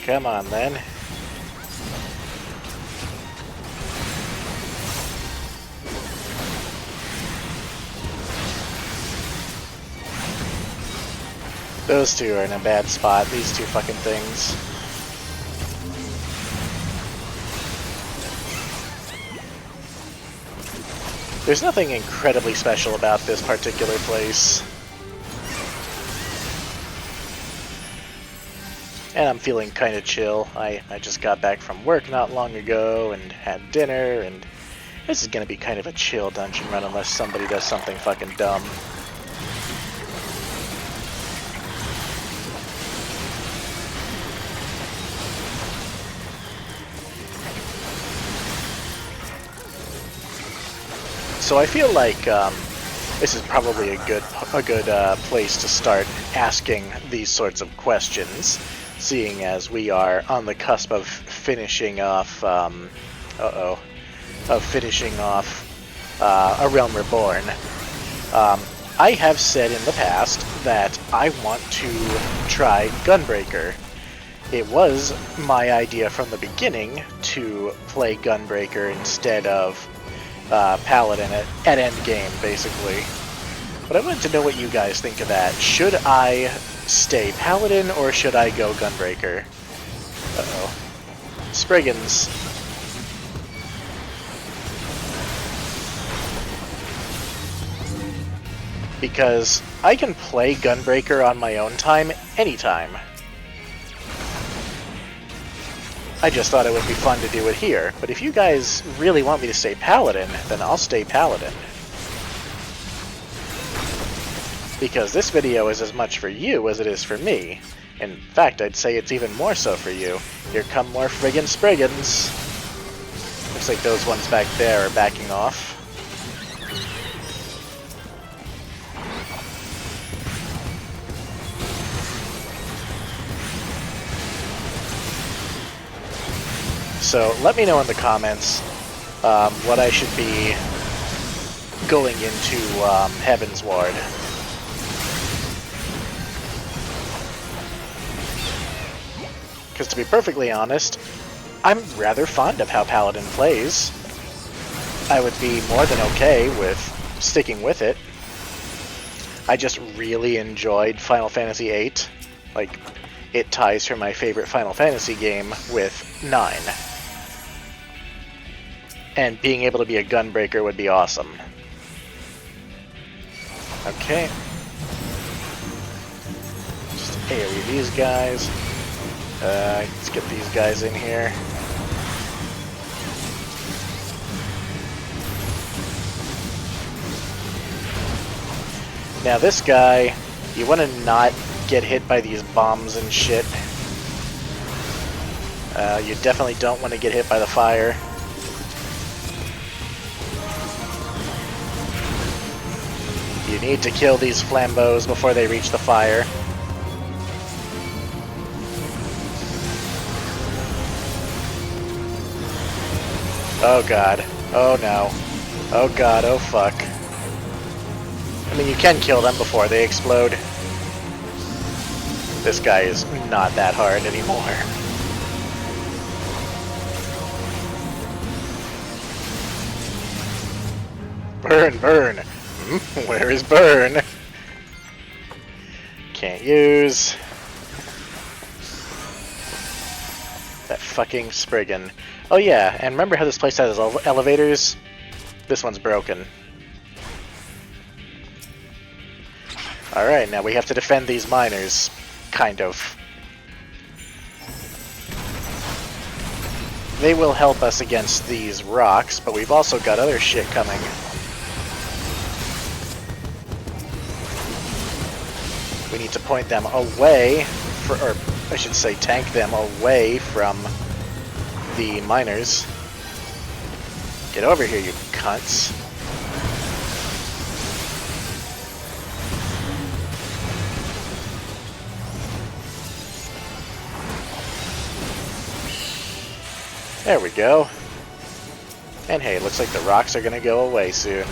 Come on, then. Those two are in a bad spot, these two fucking things. There's nothing incredibly special about this particular place. And I'm feeling kind of chill. I just got back from work not long ago and had dinner, and this is going to be kind of a chill dungeon run unless somebody does something fucking dumb. So I feel like this is probably a good place to start asking these sorts of questions, seeing as we are on the cusp of finishing off A Realm Reborn. I have said in the past that I want to try Gunbreaker. It was my idea from the beginning to play Gunbreaker instead of Paladin at endgame, basically. But I wanted to know what you guys think of that. Should I stay Paladin or should I go Gunbreaker? Uh-oh. Spriggans. Because I can play Gunbreaker on my own time anytime. I just thought it would be fun to do it here, but if you guys really want me to stay Paladin, then I'll stay Paladin. Because this video is as much for you as it is for me. In fact, I'd say it's even more so for you. Here come more friggin' Spriggans. Looks like those ones back there are backing off. So let me know in the comments what I should be going into Heaven's Ward. Because to be perfectly honest, I'm rather fond of how Paladin plays. I would be more than okay with sticking with it. I just really enjoyed Final Fantasy VIII. Like, it ties for my favorite Final Fantasy game with 9. And being able to be a Gunbreaker would be awesome. Okay. Just AoE these guys. Let's get these guys in here. Now this guy, you want to not get hit by these bombs and shit. You definitely don't want to get hit by the fire. You need to kill these flambeaux before they reach the fire. Oh god. Oh no. Oh god, oh fuck. I mean, you can kill them before they explode. This guy is not that hard anymore. Burn, burn! Where is burn? Can't use. That fucking Spriggan. Oh yeah, and remember how this place has elevators? This one's broken. Alright, now we have to defend these miners. Kind of. They will help us against these rocks, but we've also got other shit coming. We need to point them away, or I should say tank them away from the miners. Get over here, you cunts. There we go. And hey, looks like the rocks are gonna go away soon.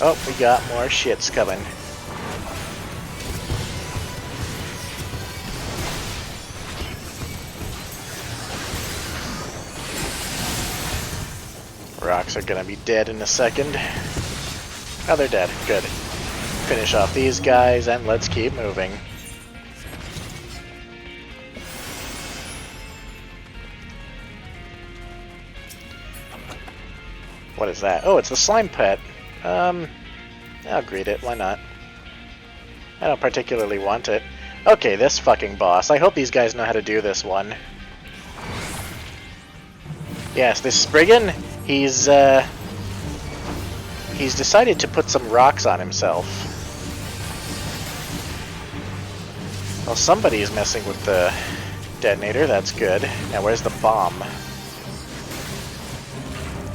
Oh, we got more shits coming. Rocks are gonna be dead in a second. Oh, they're dead. Good. Finish off these guys and let's keep moving. What is that? Oh, it's the slime pet. I'll greet it, why not? I don't particularly want it. Okay, this fucking boss. I hope these guys know how to do this one. Yes, this Spriggan, he's decided to put some rocks on himself. Well, somebody's messing with the detonator, that's good. Now where's the bomb?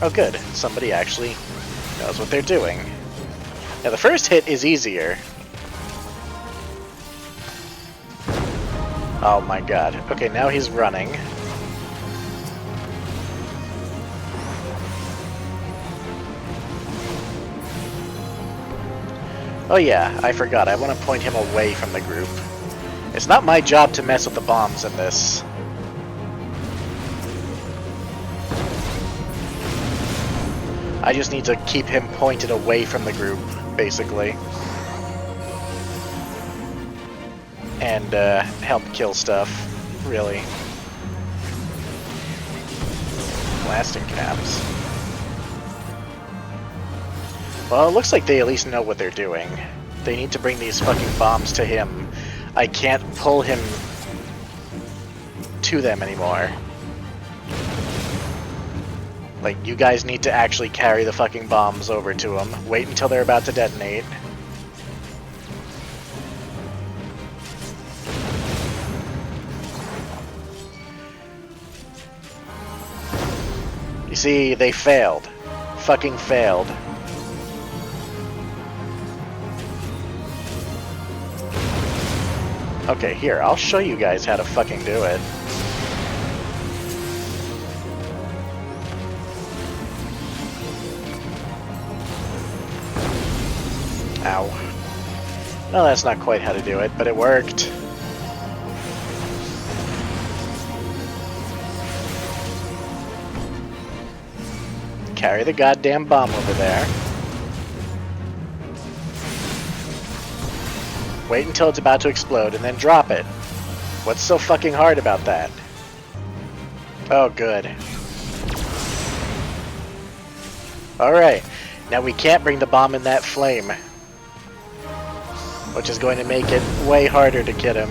Oh good, somebody actually knows what they're doing. Now the first hit is easier. Oh my god. Okay, now he's running. Oh yeah, I forgot. I want to point him away from the group. It's not my job to mess with the bombs in this. I just need to keep him pointed away from the group, basically. And help kill stuff, really. Blasting caps. Well, it looks like they at least know what they're doing. They need to bring these fucking bombs to him. I can't pull him to them anymore. Like, you guys need to actually carry the fucking bombs over to him. Wait until they're about to detonate. You see, they failed. Fucking failed. Okay, here, I'll show you guys how to fucking do it. Ow. No, that's not quite how to do it, but it worked. Carry the goddamn bomb over there. Wait until it's about to explode and then drop it. What's so fucking hard about that? Oh, good. Alright, now we can't bring the bomb in that flame, which is going to make it way harder to get him.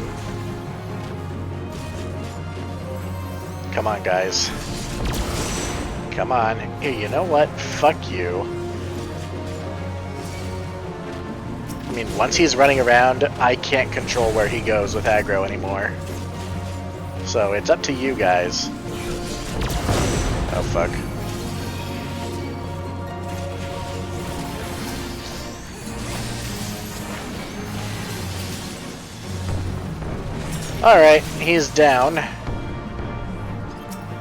Come on, guys. Come on. Here, you know what? Fuck you. I mean, once he's running around, I can't control where he goes with aggro anymore. So it's up to you guys. Oh, fuck. Alright, he's down.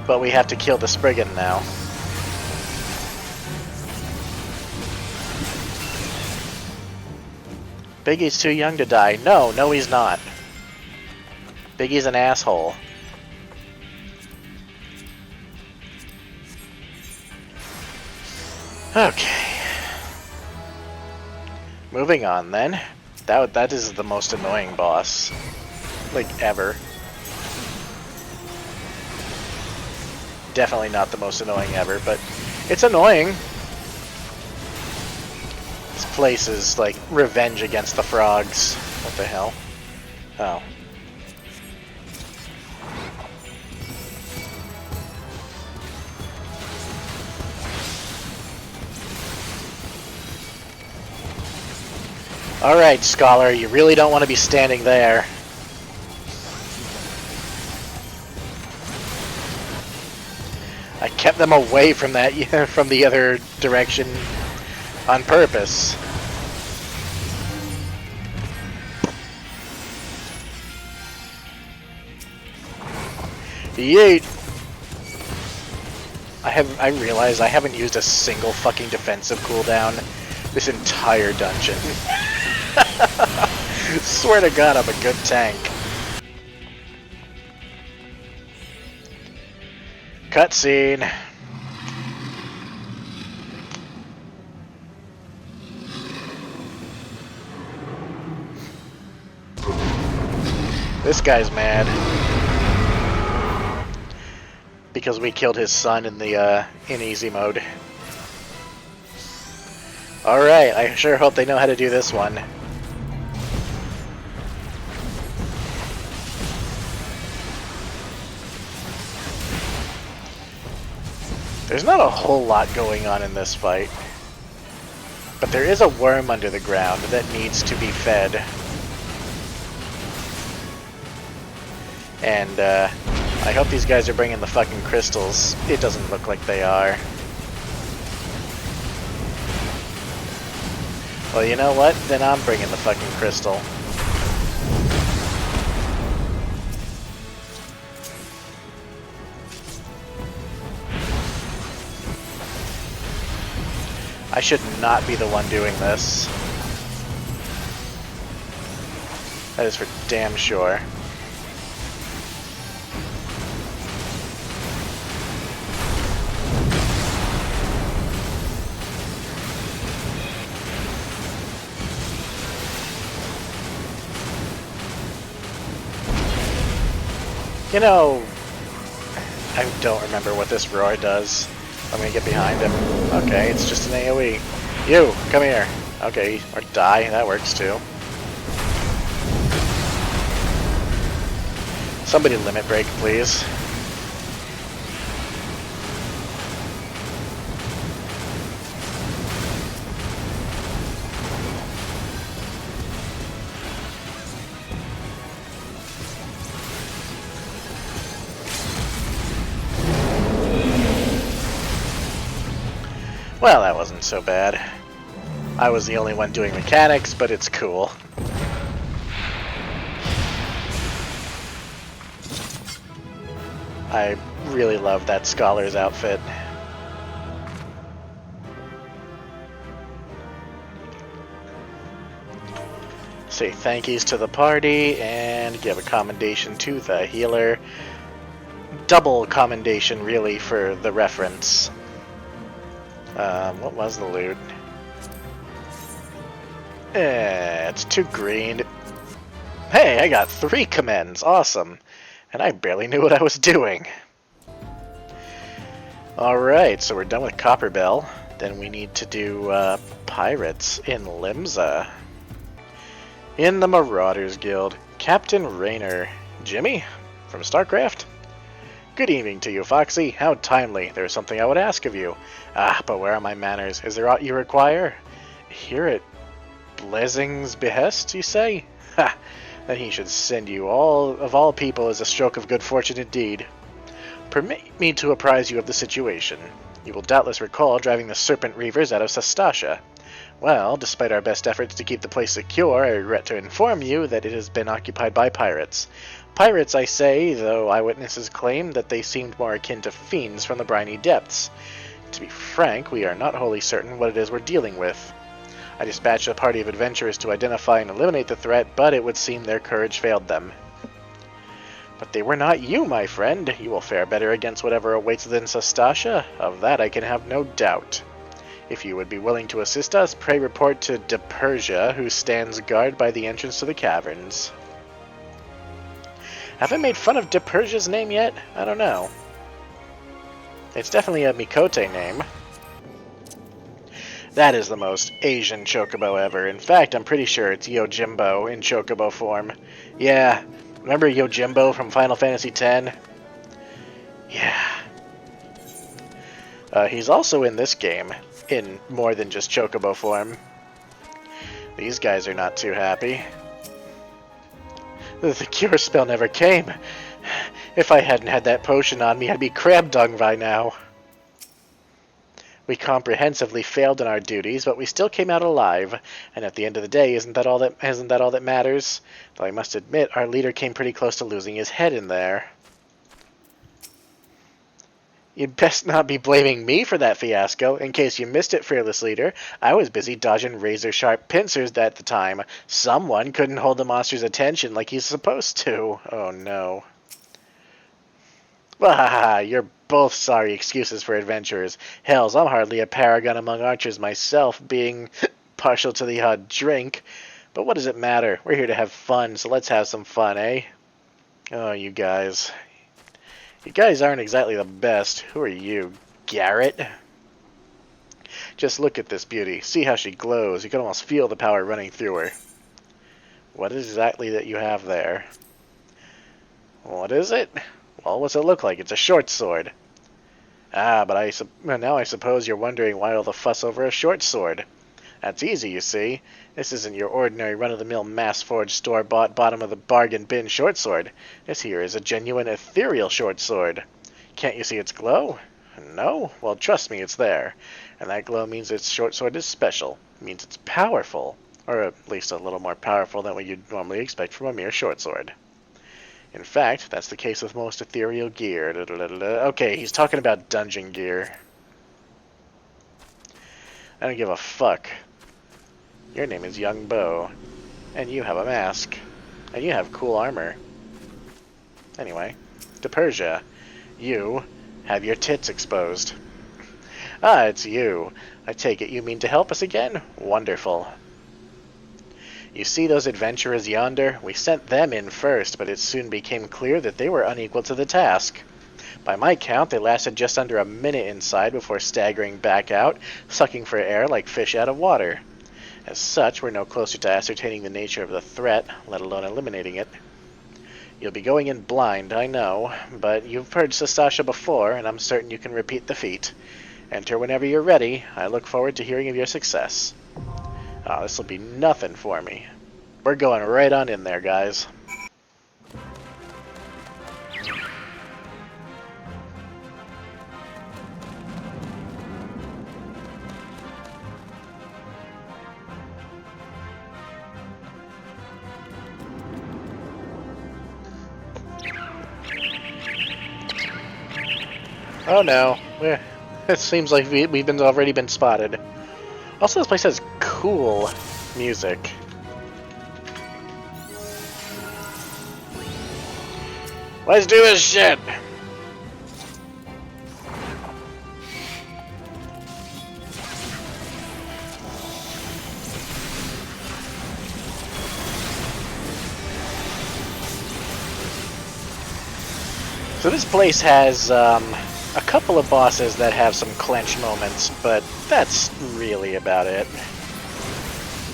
But we have to kill the Spriggan now. Biggie's too young to die. No, he's not. Biggie's an asshole. Okay. Moving on then. That is the most annoying boss. Like, ever. Definitely not the most annoying ever, but it's annoying. This place is like revenge against the frogs. What the hell? Oh. Alright, Scholar, you really don't want to be standing there. I kept them away from that, from the other direction on purpose. Yeet! I realize I haven't used a single fucking defensive cooldown this entire dungeon. Swear to God, I'm a good tank. Cutscene. This guy's mad because we killed his son in the in easy mode. Alright, I sure hope they know how to do this one. There's not a whole lot going on in this fight. But there is a worm under the ground that needs to be fed. And, I hope these guys are bringing the fucking crystals. It doesn't look like they are. Well, you know what? Then I'm bringing the fucking crystal. I should not be the one doing this. That is for damn sure. You know, I don't remember what this roar does. I'm gonna get behind him. Okay, it's just an AoE. You, come here. Okay, or die, that works too. Somebody limit break, please. Well, that wasn't so bad. I was the only one doing mechanics, but it's cool. I really love that scholar's outfit. Say thank yous to the party and give a commendation to the healer. Double commendation, really, for the reference. What was the loot? It's 2 green. Hey, I got 3 commends. Awesome. And I barely knew what I was doing. Alright, so we're done with Copperbell. Then we need to do Pirates in Limsa. In the Marauders Guild, Captain Raynor. Jimmy? From StarCraft? Good evening to you, Foxy. How timely. There is something I would ask of you. Ah, but where are my manners? Is there aught you require? Here at Blessing's behest, you say? Ha! Then he should send you all people as a stroke of good fortune indeed. Permit me to apprise you of the situation. You will doubtless recall driving the Serpent Reavers out of Sastasha. Well, despite our best efforts to keep the place secure, I regret to inform you that it has been occupied by pirates. Pirates, I say, though eyewitnesses claim that they seemed more akin to fiends from the briny depths. To be frank, we are not wholly certain what it is we're dealing with. I dispatched a party of adventurers to identify and eliminate the threat, but it would seem their courage failed them. But they were not you, my friend. You will fare better against whatever awaits within Sastasha. Of that I can have no doubt. If you would be willing to assist us, pray report to De Persia, who stands guard by the entrance to the caverns. Have I made fun of De Persia's name yet? I don't know. It's definitely a Mikote name. That is the most Asian chocobo ever. In fact, I'm pretty sure it's Yojimbo in chocobo form. Yeah, remember Yojimbo from Final Fantasy X? Yeah. He's also in this game, in more than just chocobo form. These guys are not too happy. The cure spell never came. If I hadn't had that potion on me, I'd be crab dung by now. We comprehensively failed in our duties, but we still came out alive. And at the end of the day, isn't that all that matters? Though I must admit, our leader came pretty close to losing his head in there. You'd best not be blaming me for that fiasco. In case you missed it, fearless leader, I was busy dodging razor-sharp pincers at the time. Someone couldn't hold the monster's attention like he's supposed to. Oh no. Wahaha, you're both sorry excuses for adventurers. Hells, I'm hardly a paragon among archers myself, being partial to the odd drink. But what does it matter? We're here to have fun, so let's have some fun, eh? Oh, you guys. You guys aren't exactly the best. Who are you, Garrett? Just look at this beauty. See how she glows. You can almost feel the power running through her. What is exactly that you have there? What is it? Well, what's it look like? It's a short sword. Ah, but now I suppose you're wondering why all the fuss over a short sword. That's easy, you see. This isn't your ordinary run-of-the-mill mass-forged, store-bought, bottom-of-the-bargain bin short sword. This here is a genuine ethereal short sword. Can't you see its glow? No? Well, trust me, it's there. And that glow means its short sword is special. It means it's powerful. Or at least a little more powerful than what you'd normally expect from a mere short sword. In fact, that's the case with most ethereal gear. Okay, he's talking about dungeon gear. I don't give a fuck. Your name is Young Bo, and you have a mask, and you have cool armor. Anyway, to Persia, you have your tits exposed. Ah, it's you. I take it you mean to help us again? Wonderful. You see those adventurers yonder? We sent them in first, but it soon became clear that they were unequal to the task. By my count, they lasted just under a minute inside before staggering back out, sucking for air like fish out of water. As such, we're no closer to ascertaining the nature of the threat, let alone eliminating it. You'll be going in blind, I know, but you've purged Sastasha before, and I'm certain you can repeat the feat. Enter whenever you're ready. I look forward to hearing of your success. Oh, this'll be nothing for me. We're going right on in there, guys. Oh no, it seems like we've already been spotted. Also, this place has cool music. Let's do this shit! So this place has a couple of bosses that have some clench moments, but that's really about it.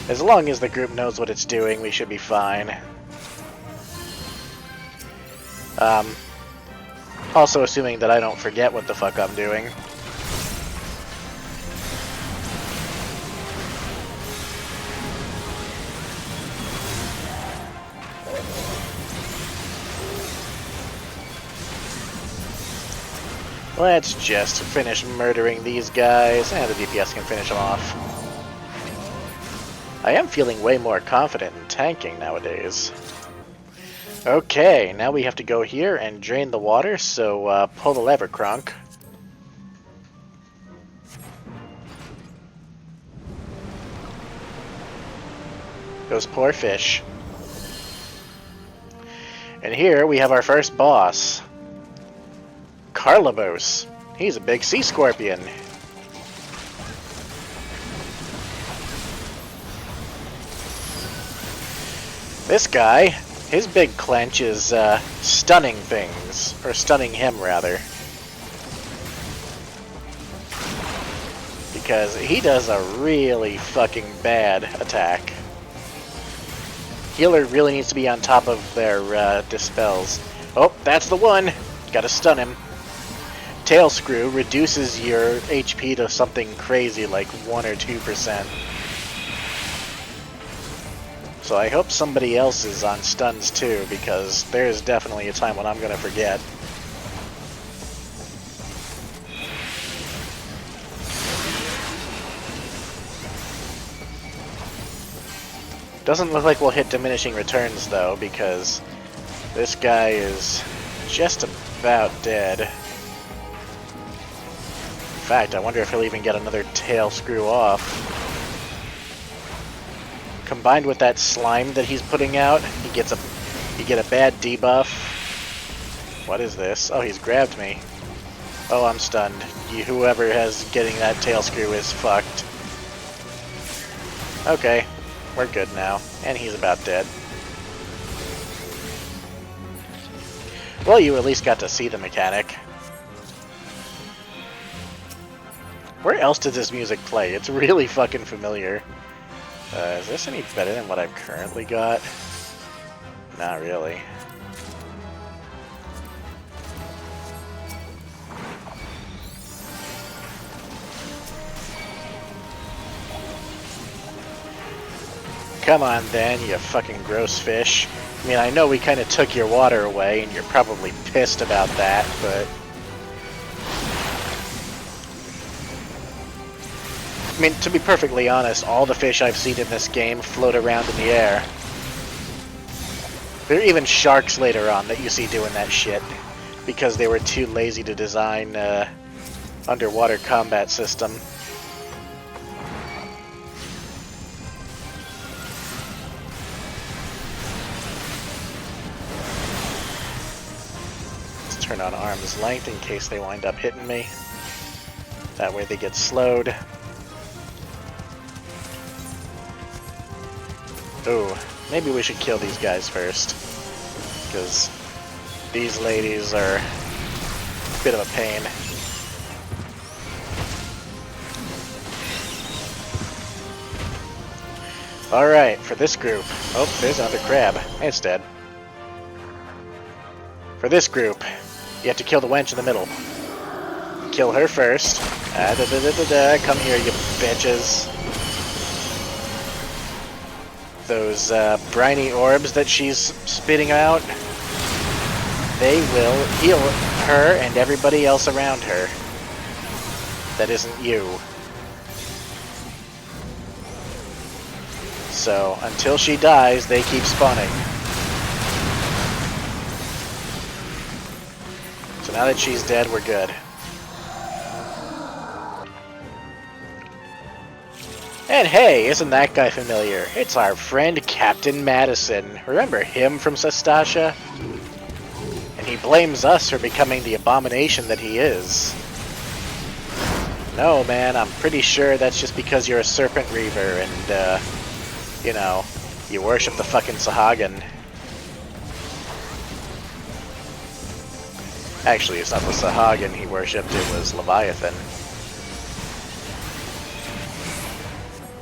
As long as the group knows what it's doing, we should be fine. Also assuming that I don't forget what the fuck I'm doing. Let's just finish murdering these guys, and the DPS can finish them off. I am feeling way more confident in tanking nowadays. Okay, now we have to go here and drain the water, so pull the lever, Kronk. Those poor fish. And here we have our first boss. Carlabos. He's a big sea scorpion. This guy, his big clench is stunning things. Or stunning him, rather. Because he does a really fucking bad attack. Healer really needs to be on top of their dispels. Oh, that's the one! Gotta stun him. Tail Screw reduces your HP to something crazy like 1 or 2%. So I hope somebody else is on stuns too, because there's definitely a time when I'm gonna forget. Doesn't look like we'll hit diminishing returns though, because this guy is just about dead. In fact, I wonder if he'll even get another tail screw off. Combined with that slime that he's putting out, you get a bad debuff. What is this? Oh, he's grabbed me. Oh, I'm stunned. Whoever has getting that tail screw is fucked. Okay, we're good now. And he's about dead. Well, you at least got to see the mechanic. Where else does this music play? It's really fucking familiar. Is this any better than what I've currently got? Not really. Come on then, you fucking gross fish. I mean, I know we kind of took your water away, and you're probably pissed about that, but... I mean, to be perfectly honest, all the fish I've seen in this game float around in the air. There are even sharks later on that you see doing that shit, because they were too lazy to design underwater combat system. Let's turn on arm's length in case they wind up hitting me. That way they get slowed. Ooh, maybe we should kill these guys first, because these ladies are a bit of a pain. Alright, for this group... Oh, there's another crab. It's dead. For this group, you have to kill the wench in the middle. Kill her first. Come here, you bitches. Those briny orbs that she's spitting out, they will heal her and everybody else around her. That isn't you. So, until she dies, they keep spawning. So now that she's dead, we're good. And hey, isn't that guy familiar? It's our friend Captain Madison. Remember him from Sestasha? And he blames us for becoming the abomination that he is. No, man, I'm pretty sure that's just because you're a Serpent Reaver and, you know, you worship the fucking Sahagin. Actually, it's not the Sahagin he worshipped, it was Leviathan.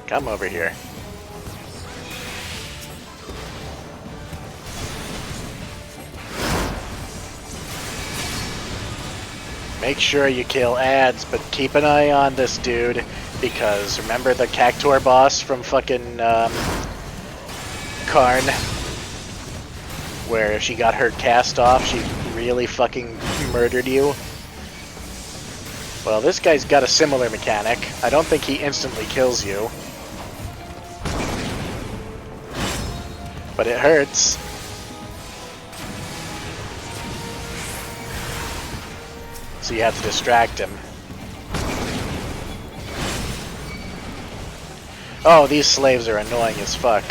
Come over here. Make sure you kill ads, but keep an eye on this dude, because remember the Cactuar boss from fucking Karn? Where if she got her cast off, she really fucking murdered you? Well, this guy's got a similar mechanic. I don't think he instantly kills you. But it hurts. So you have to distract him. Oh, these slaves are annoying as fuck.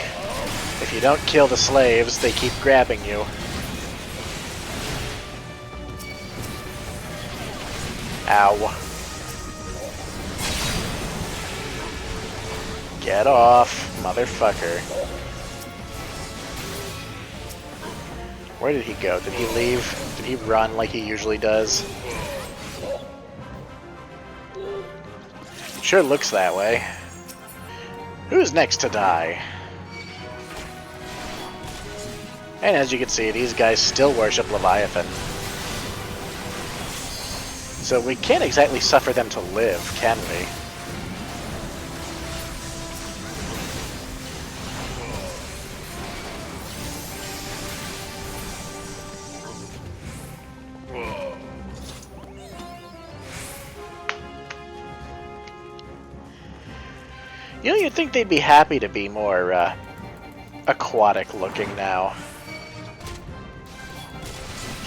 If you don't kill the slaves, they keep grabbing you. Ow. Get off, motherfucker. Where did he go? Did he leave? Did he run like he usually does? Sure looks that way. Who's next to die? And as you can see, these guys still worship Leviathan. So we can't exactly suffer them to live, can we? You know, you'd think they'd be happy to be more aquatic looking now.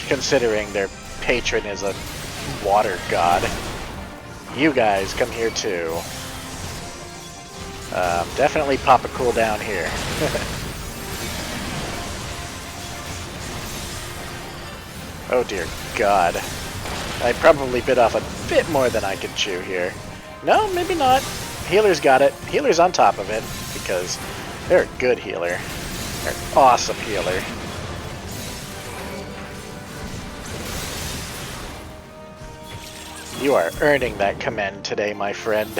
Considering their patron is a water god. You guys, come here too. Definitely pop a cooldown here. Oh dear god. I probably bit off a bit more than I could chew here. No, maybe not. Healer's got it. Healer's on top of it, because they're a good healer. They're an awesome healer. You are earning that commend today, my friend.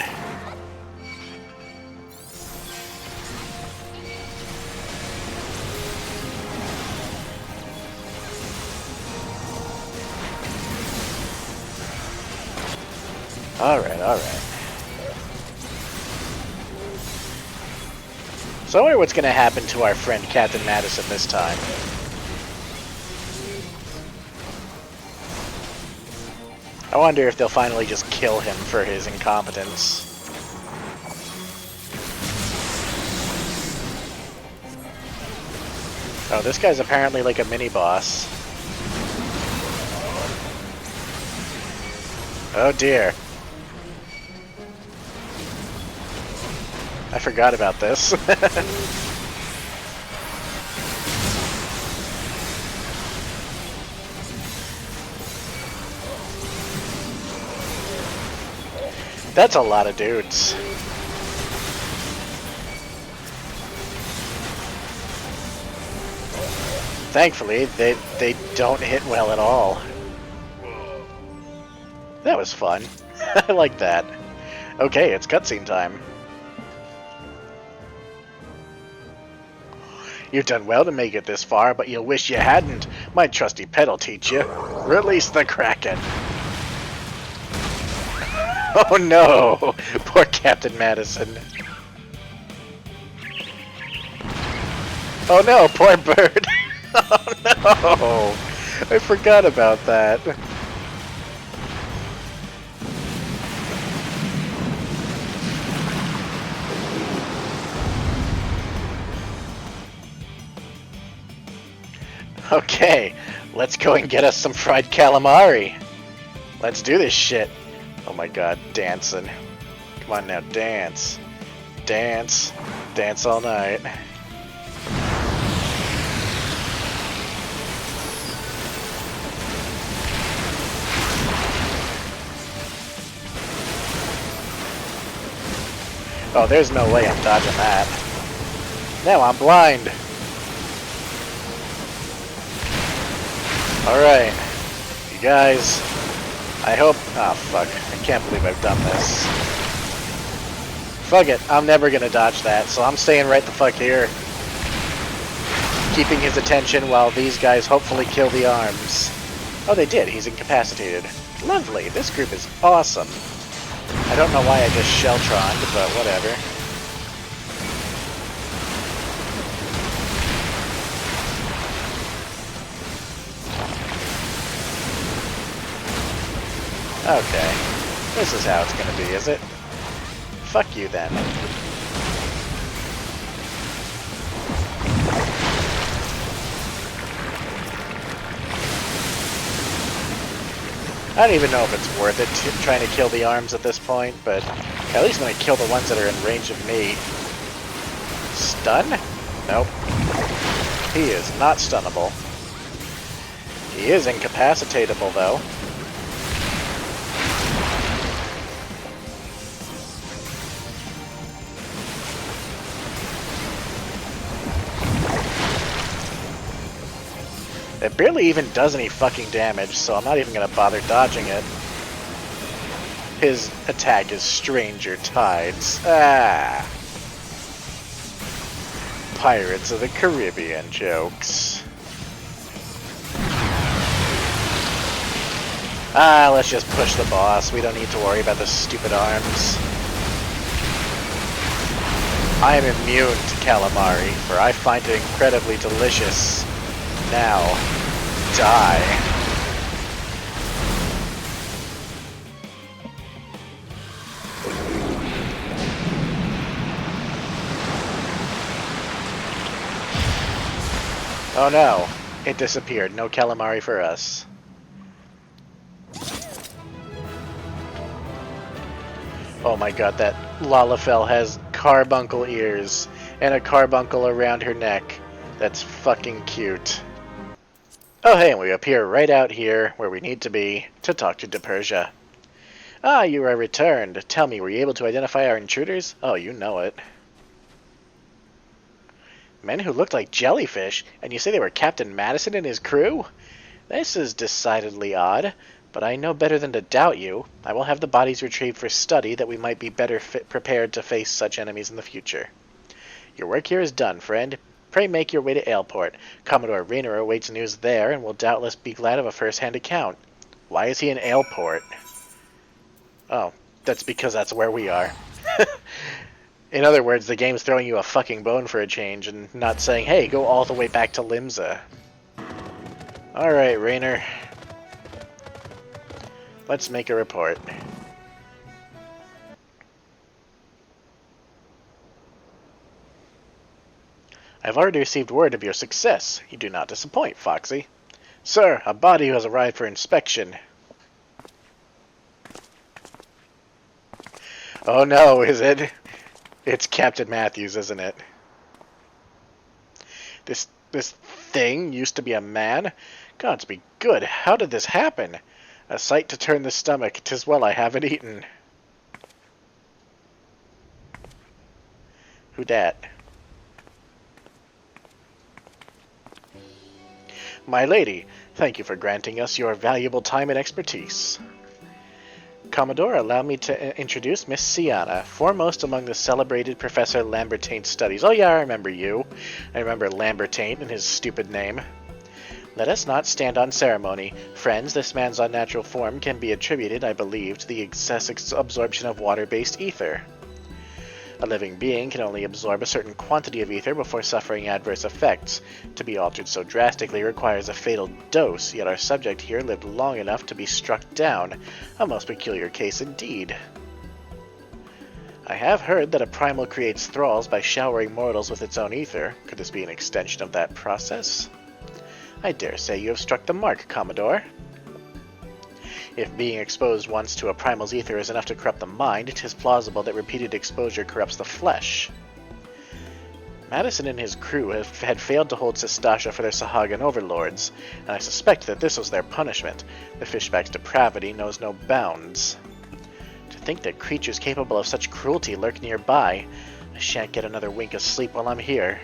Alright, alright. So I wonder what's going to happen to our friend Captain Madison this time. I wonder if they'll finally just kill him for his incompetence. Oh, this guy's apparently like a mini-boss. Oh dear. I forgot about this. That's a lot of dudes. Thankfully, they don't hit well at all. That was fun. I like that. Okay, it's cutscene time. You've done well to make it this far, but you'll wish you hadn't. My trusty pet'll teach you. Release the Kraken. Oh no! Poor Captain Madison. Oh no, poor bird. Oh no! I forgot about that. Okay, let's go and get us some fried calamari. Let's do this shit. Oh my god, dancing. Come on now, dance. Dance. Dance all night. Oh, there's no way I'm dodging that. Now I'm blind. Alright. You guys, I hope... Oh, fuck. I can't believe I've done this. Fuck it. I'm never gonna dodge that, so I'm staying right the fuck here. Keeping his attention while these guys hopefully kill the arms. Oh, they did. He's incapacitated. Lovely. This group is awesome. I don't know why I just shell-troned, but whatever. Okay. This is how it's gonna be, is it? Fuck you then. I don't even know if it's worth it trying to kill the arms at this point, but at least when I kill the ones that are in range of me. Stun? Nope. He is not stunnable. He is incapacitatable, though. It barely even does any fucking damage, so I'm not even gonna bother dodging it. His attack is Stranger Tides. Ah! Pirates of the Caribbean jokes. Ah, let's just push the boss. We don't need to worry about the stupid arms. I am immune to calamari, for I find it incredibly delicious. Now, die. Oh no, it disappeared. No calamari for us. Oh my god, that Lalafell has carbuncle ears and a carbuncle around her neck. That's fucking cute. Oh hey, we appear right out here, where we need to be, to talk to Persia. Ah, you are returned. Tell me, were you able to identify our intruders? Oh, you know it. Men who looked like jellyfish, and you say they were Captain Madison and his crew? This is decidedly odd. But I know better than to doubt you. I will have the bodies retrieved for study that we might be better prepared to face such enemies in the future. Your work here is done, friend. Pray make your way to Aleport. Commodore Raynor awaits news there and will doubtless be glad of a first-hand account. Why is he in Aleport? Oh, that's because that's where we are. In other words, the game's throwing you a fucking bone for a change and not saying, hey, go all the way back to Limsa. Alright, Raynor. Let's make a report. I've already received word of your success. You do not disappoint, Foxy. Sir, a body has arrived for inspection. Oh no, is it? It's Captain Matthews, isn't it? This thing used to be a man? Gods be good, how did this happen? A sight to turn the stomach, 'tis well I haven't eaten. Who dat? My lady, thank you for granting us your valuable time and expertise. Commodore, allow me to introduce Miss Sienna, foremost among the celebrated Professor Lambertain's studies. Oh yeah, I remember you. I remember Lambertain and his stupid name. Let us not stand on ceremony. Friends, this man's unnatural form can be attributed, I believe, to the excessive absorption of water-based ether. A living being can only absorb a certain quantity of ether before suffering adverse effects. To be altered so drastically requires a fatal dose, yet our subject here lived long enough to be struck down. A most peculiar case indeed. I have heard that a primal creates thralls by showering mortals with its own ether. Could this be an extension of that process? I dare say you have struck the mark, Commodore. If being exposed once to a primal's ether is enough to corrupt the mind, it is plausible that repeated exposure corrupts the flesh. Madison and his crew had failed to hold Sestasha for their Sahagan overlords, and I suspect that this was their punishment. The fishback's depravity knows no bounds. To think that creatures capable of such cruelty lurk nearby. I shan't get another wink of sleep while I'm here.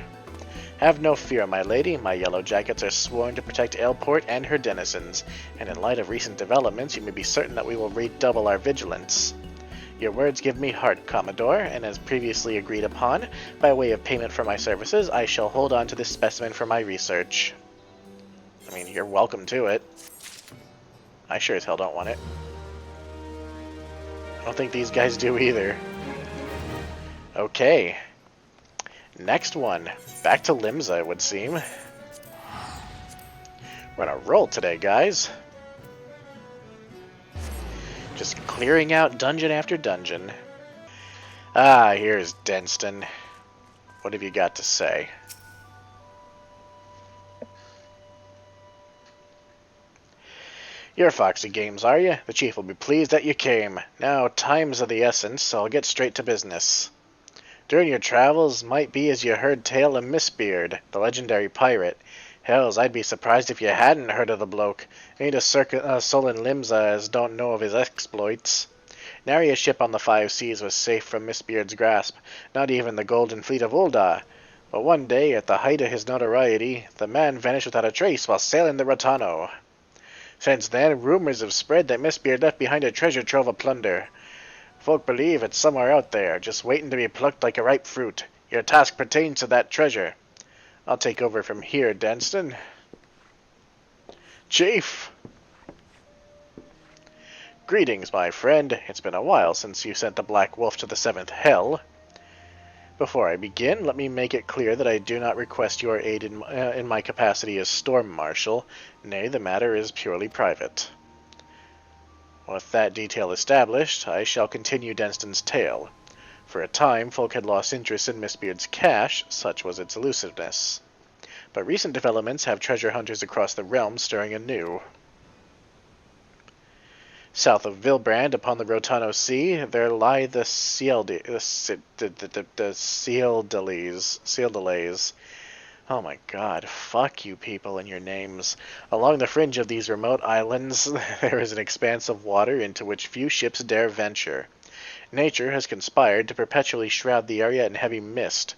Have no fear, my lady. My yellow jackets are sworn to protect Aleport and her denizens, and in light of recent developments, you may be certain that we will redouble our vigilance. Your words give me heart, Commodore, and as previously agreed upon, by way of payment for my services, I shall hold on to this specimen for my research. I mean, you're welcome to it. I sure as hell don't want it. I don't think these guys do either. Okay. Next one. Back to Limsa, it would seem. We're on a roll today, guys. Just clearing out dungeon after dungeon. Ah, here's Denston. What have you got to say? You're Foxy Games, are you? The chief will be pleased that you came. Now, time's of the essence, so I'll get straight to business. During your travels, might be as you heard tale of Mistbeard, the legendary pirate. Hells, I'd be surprised if you hadn't heard of the bloke. Ain't a soul in Limsa as don't know of his exploits. Nary a ship on the five seas was safe from Mistbeard's grasp, not even the Golden Fleet of Ul'dah. But one day, at the height of his notoriety, the man vanished without a trace while sailing the Rotano. Since then, rumors have spread that Mistbeard left behind a treasure trove of plunder. Folk believe it's somewhere out there, just waiting to be plucked like a ripe fruit. Your task pertains to that treasure. I'll take over from here, Denston. Chief! Greetings, my friend. It's been a while since you sent the Black Wolf to the Seventh Hell. Before I begin, let me make it clear that I do not request your aid in my capacity as Storm Marshal. Nay, the matter is purely private. With that detail established, I shall continue Denston's tale. For a time, folk had lost interest in Mistbeard's cache, such was its elusiveness. But recent developments have treasure hunters across the realm stirring anew. South of Vilbrand, upon the Rotano Sea, there lie the Sealdelays. Oh my god, fuck you people and your names. Along the fringe of these remote islands, there is an expanse of water into which few ships dare venture. Nature has conspired to perpetually shroud the area in heavy mist.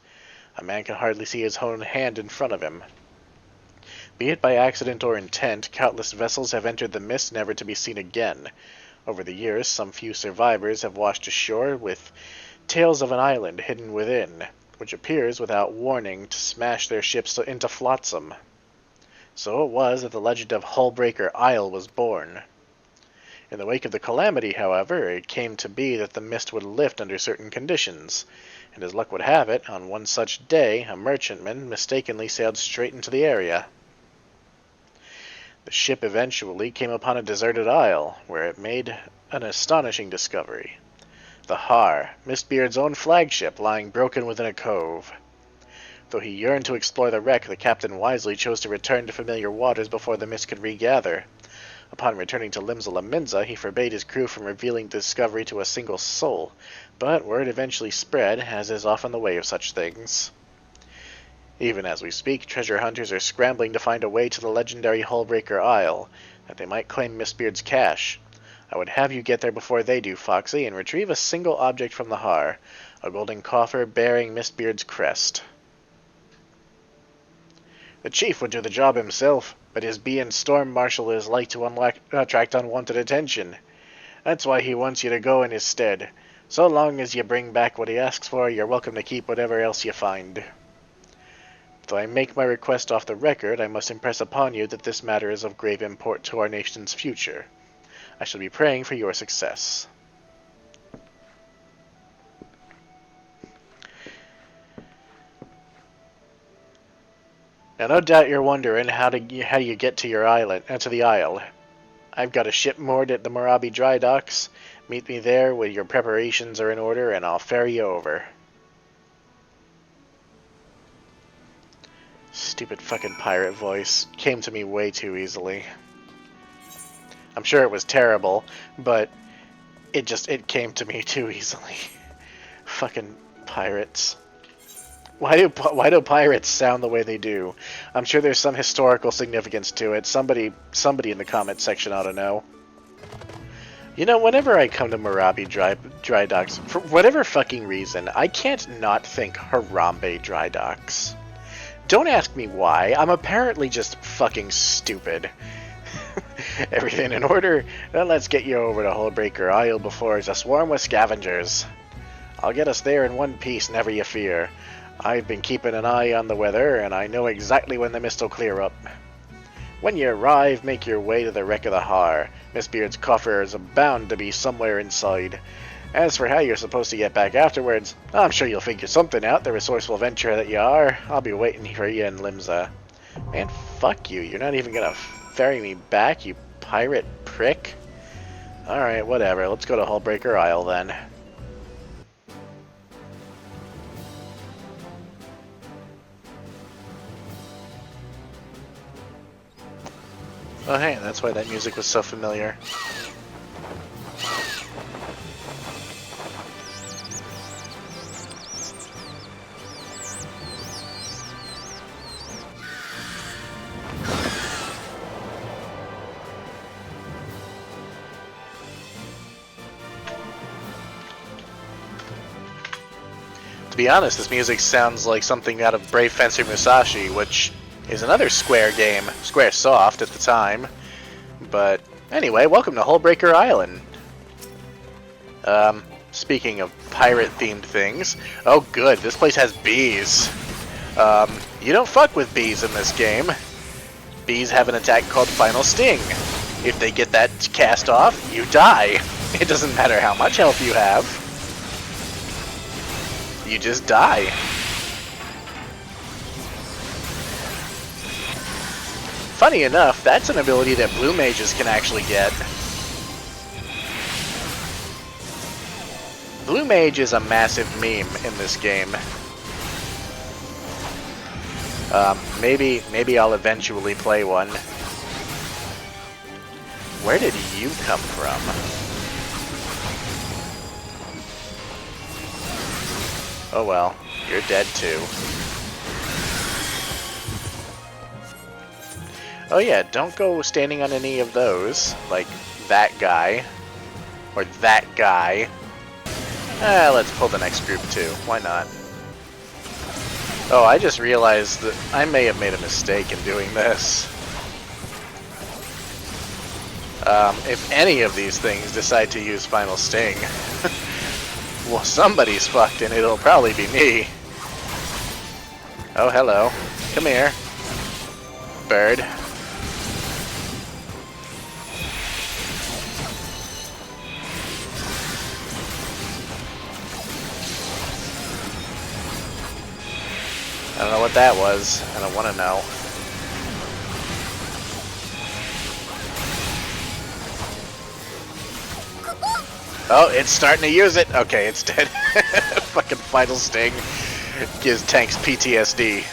A man can hardly see his own hand in front of him. Be it by accident or intent, countless vessels have entered the mist never to be seen again. Over the years, some few survivors have washed ashore with tales of an island hidden within, which appears without warning to smash their ships into flotsam. So it was that the legend of Hullbreaker Isle was born. In the wake of the calamity, however, it came to be that the mist would lift under certain conditions, and as luck would have it, on one such day, a merchantman mistakenly sailed straight into the area. The ship eventually came upon a deserted isle, where it made an astonishing discovery. The Har, Mistbeard's own flagship, lying broken within a cove. Though he yearned to explore the wreck, the captain wisely chose to return to familiar waters before the mist could regather. Upon returning to Limsa Minza, he forbade his crew from revealing the discovery to a single soul, but word eventually spread, as is often the way of such things. Even as we speak, treasure hunters are scrambling to find a way to the legendary Hullbreaker Isle, that they might claim Mistbeard's cache. I would have you get there before they do, Foxy, and retrieve a single object from the Har, a golden coffer bearing Mistbeard's crest. The chief would do the job himself, but his being Storm Marshal is like to attract unwanted attention. That's why he wants you to go in his stead. So long as you bring back what he asks for, you're welcome to keep whatever else you find. Though I make my request off the record, I must impress upon you that this matter is of grave import to our nation's future. I shall be praying for your success. Now, no doubt you're wondering how you get to your island, to the Isle. I've got a ship moored at the Morabi dry docks. Meet me there when your preparations are in order, and I'll ferry you over. Stupid fucking pirate voice came to me way too easily. I'm sure it was terrible, but it came to me too easily. Fucking pirates. Why do pirates sound the way they do? I'm sure there's some historical significance to it. Somebody in the comment section ought to know. You know, whenever I come to Morabi dry docks, for whatever fucking reason, I can't not think Harambe dry docks. Don't ask me why. I'm apparently just fucking stupid. Everything in order? Then let's get you over to Hullbreaker Isle before it's a swarm with scavengers. I'll get us there in one piece, never you fear. I've been keeping an eye on the weather, and I know exactly when the mist will clear up. When you arrive, make your way to the wreck of the Har. Mistbeard's coffer is bound to be somewhere inside. As for how you're supposed to get back afterwards, I'm sure you'll figure something out, the resourceful adventurer that you are. I'll be waiting for you in Limsa. Man, fuck you. You're not even gonna ferry me back, you pirate prick. Alright, whatever. Let's go to Hullbreaker Isle then. Oh hey, that's why that music was so familiar. To be honest, this music sounds like something out of Brave Fencer Musashi, which is another Square game, Squaresoft at the time. But anyway, welcome to Hullbreaker Island. Speaking of pirate-themed things, oh good, this place has bees. You don't fuck with bees in this game. Bees have an attack called Final Sting. If they get that cast off, you die. It doesn't matter how much health you have. You just die. Funny enough, that's an ability that blue mages can actually get. Blue mage is a massive meme in this game. Maybe I'll eventually play one. Where did you come from? Oh well, you're dead too. Oh yeah, don't go standing on any of those, like that guy, or that guy. Let's pull the next group too, why not? Oh, I just realized that I may have made a mistake in doing this. If any of these things decide to use Final Sting, well, somebody's fucked and it'll probably be me. Oh, hello. Come here. Bird. I don't know what that was. I don't want to know. Oh, it's starting to use it. Okay, it's dead. Fucking Final Sting gives tanks PTSD.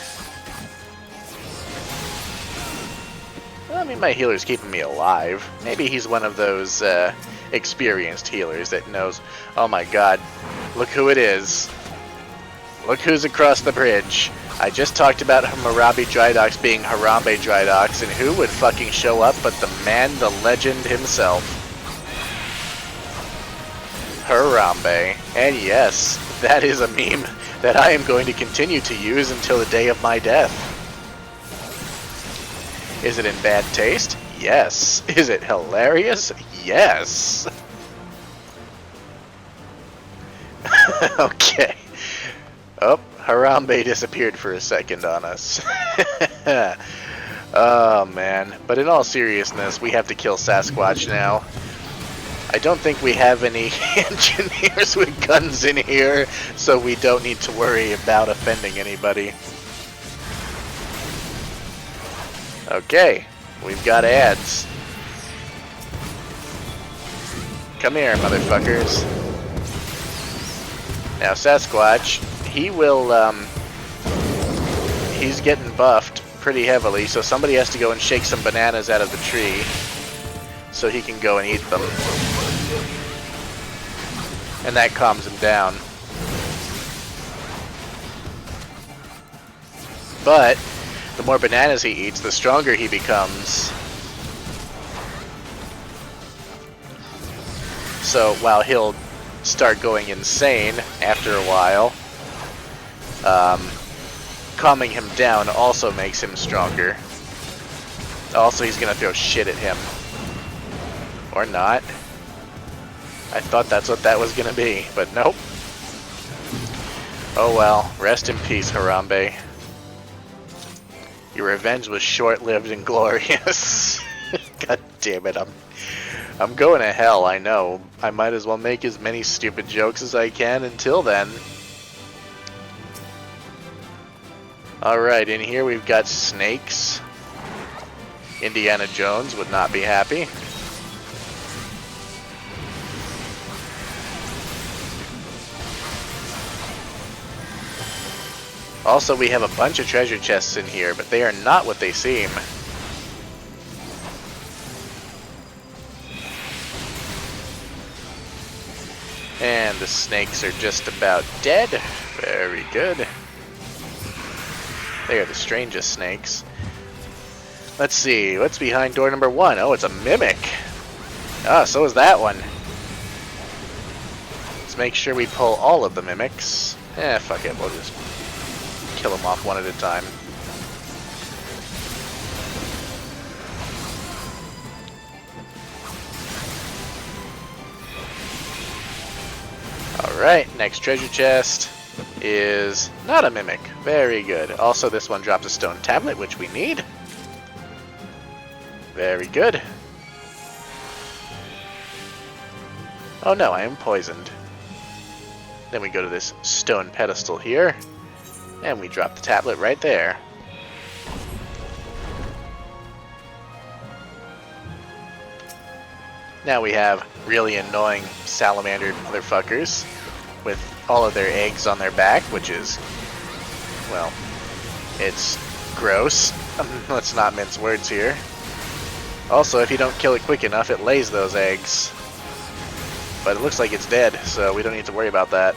Well, I mean, my healer's keeping me alive. Maybe he's one of those experienced healers that knows, oh my god, look who it is. Look who's across the bridge. I just talked about Hammurabi dry docks being Harambe dry docks, and who would fucking show up but the man, the legend himself. Harambe. And yes, that is a meme that I am going to continue to use until the day of my death. Is it in bad taste? Yes. Is it hilarious? Yes. Okay. Oh, Harambe disappeared for a second on us. Oh man. But in all seriousness, we have to kill Sasquatch now. I don't think we have any engineers with guns in here, so we don't need to worry about offending anybody. Okay, we've got ads. Come here, motherfuckers. Now Sasquatch, he will, he's getting buffed pretty heavily, so somebody has to go and shake some bananas out of the tree so he can go and eat them. And that calms him down. But the more bananas he eats, the stronger he becomes. So while he'll start going insane after a while, calming him down also makes him stronger. Also, he's gonna throw shit at him. Or not. I thought that's what that was gonna be, but nope. Oh well, rest in peace, Harambe. Your revenge was short-lived and glorious. God damn it, I'm going to hell, I know. I might as well make as many stupid jokes as I can until then. Alright, in here we've got snakes. Indiana Jones would not be happy. Also, we have a bunch of treasure chests in here, but they are not what they seem. And the snakes are just about dead. Very good. They are the strangest snakes. Let's see, what's behind door number 1? Oh, it's a mimic. Ah, so is that one. Let's make sure we pull all of the mimics. Fuck it, we'll just kill them off one at a time. Alright, next treasure chest is not a mimic. Very good. Also, this one drops a stone tablet, which we need. Very good. Oh no, I am poisoned. Then we go to this stone pedestal here, and we drop the tablet right there. Now we have really annoying salamander motherfuckers with all of their eggs on their back, which is, well, it's gross. Let's not mince words here. Also, if you don't kill it quick enough, it lays those eggs. But it looks like it's dead, so we don't need to worry about that.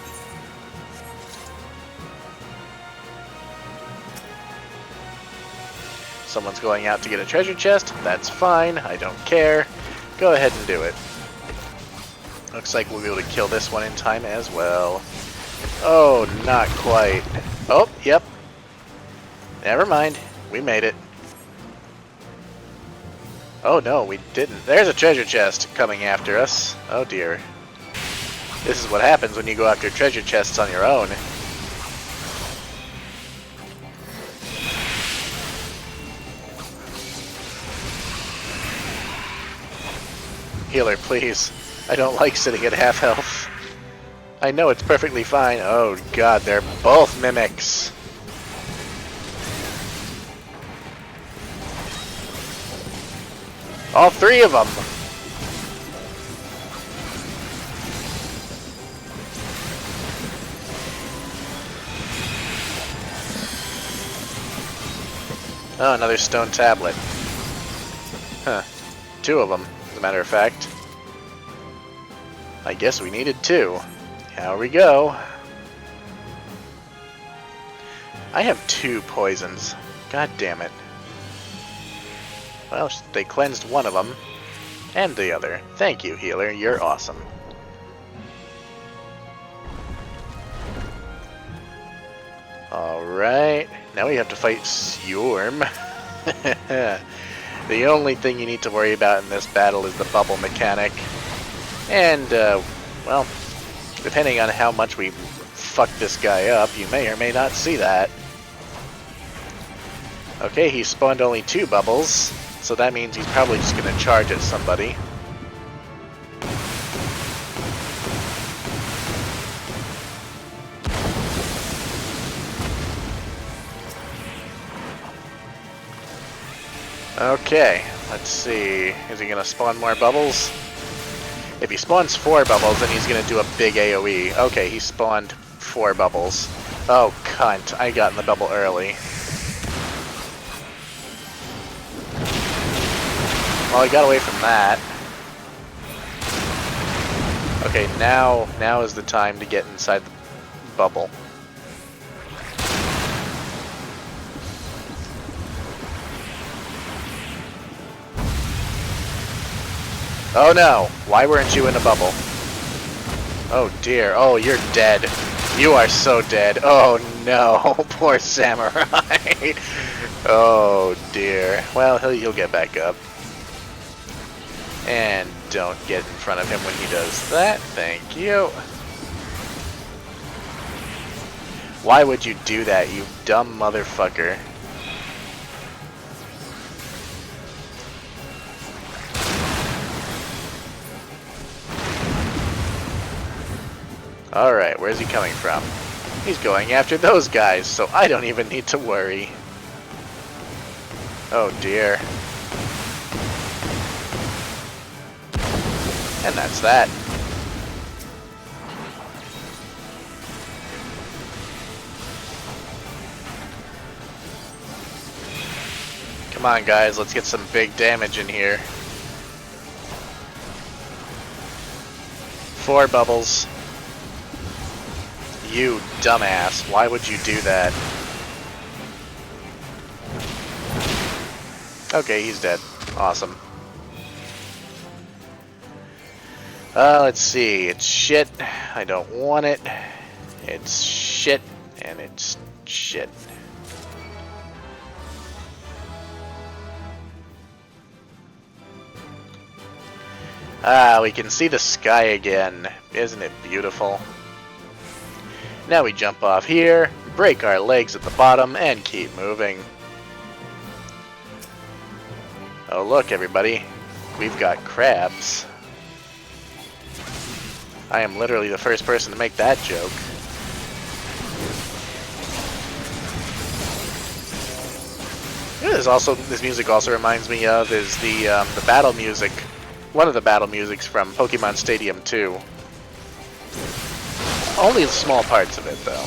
Someone's going out to get a treasure chest. That's fine. I don't care. Go ahead and do it. Looks like we'll be able to kill this one in time as well. Oh, not quite. Oh, yep. Never mind. We made it. Oh no, we didn't. There's a treasure chest coming after us. Oh dear. This is what happens when you go after treasure chests on your own. Healer, please. I don't like sitting at half health. I know it's perfectly fine. Oh god, they're both mimics. All three of them. Oh, another stone tablet. Huh. Two of them, as a matter of fact. I guess we needed two. Here we go. I have two poisons. God damn it. Well, they cleansed one of them. And the other. Thank you, healer. You're awesome. Alright. Now we have to fight Storm. The only thing you need to worry about in this battle is the bubble mechanic. And, well, depending on how much we fuck this guy up, you may or may not see that. Okay, he spawned only 2 bubbles, so that means he's probably just going to charge at somebody. Okay, let's see. Is he going to spawn more bubbles? If he spawns 4 bubbles, then he's going to do a big AoE. Okay, he spawned 4 bubbles. Oh, cunt. I got in the bubble early. Well, I got away from that. Okay, now is the time to get inside the bubble. Oh no! Why weren't you in a bubble? Oh dear. Oh, you're dead. You are so dead. Oh no. Poor samurai. Oh dear. Well, he'll get back up. And don't get in front of him when he does that. Thank you. Why would you do that, you dumb motherfucker? Alright, where's he coming from? He's going after those guys, so I don't even need to worry. Oh dear. And that's that. Come on guys, let's get some big damage in here. 4 bubbles. You dumbass, why would you do that? Okay, he's dead. Awesome. Let's see. It's shit. I don't want it. It's shit. And it's shit. Ah, we can see the sky again. Isn't it beautiful? Now we jump off here, break our legs at the bottom, and keep moving. Oh look everybody, we've got crabs. I am literally the first person to make that joke. You know, this music also reminds me of is the battle music, one of the battle musics from Pokemon Stadium 2. Only small parts of it, though.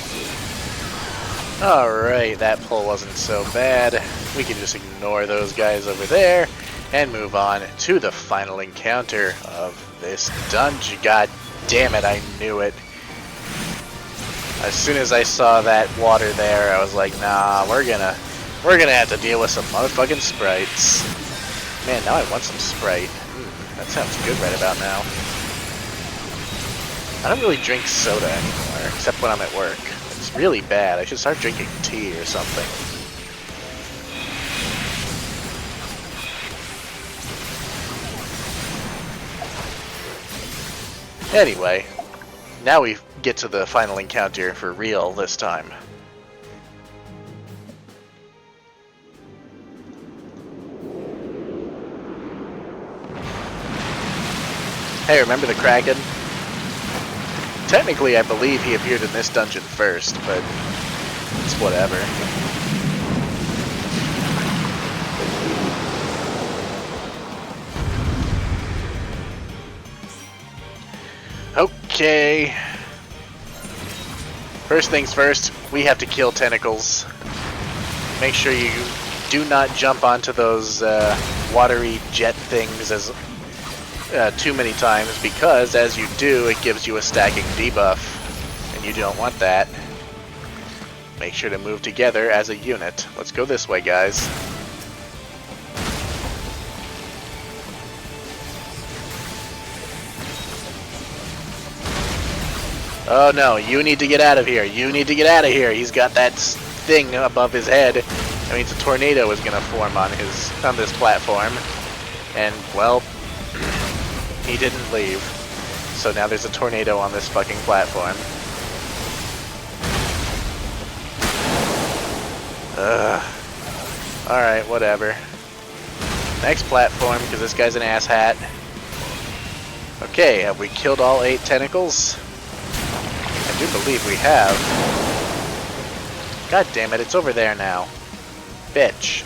Alright, that pull wasn't so bad. We can just ignore those guys over there and move on to the final encounter of this dungeon. God damn it, I knew it. As soon as I saw that water there, I was like, nah, we're gonna have to deal with some motherfucking sprites. Man, now I want some Sprite. That sounds good right about now. I don't really drink soda anymore, except when I'm at work. It's really bad. I should start drinking tea or something. Anyway, now we get to the final encounter for real this time. Hey, remember the Kraken? Technically, I believe he appeared in this dungeon first, but it's whatever. Okay. First things first, we have to kill tentacles. Make sure you do not jump onto those watery jet things as too many times, because as you do, it gives you a stacking debuff, and you don't want that. Make sure to move together as a unit. Let's go this way, guys. Oh no, you need to get out of here. You need to get out of here. He's got that thing above his head. That means a tornado is going to form on this platform. And, well, he didn't leave. So now there's a tornado on this fucking platform. Alright, whatever. Next platform, because this guy's an asshat. Okay, have we killed all 8 tentacles? I do believe we have. God damn it, it's over there now. Bitch.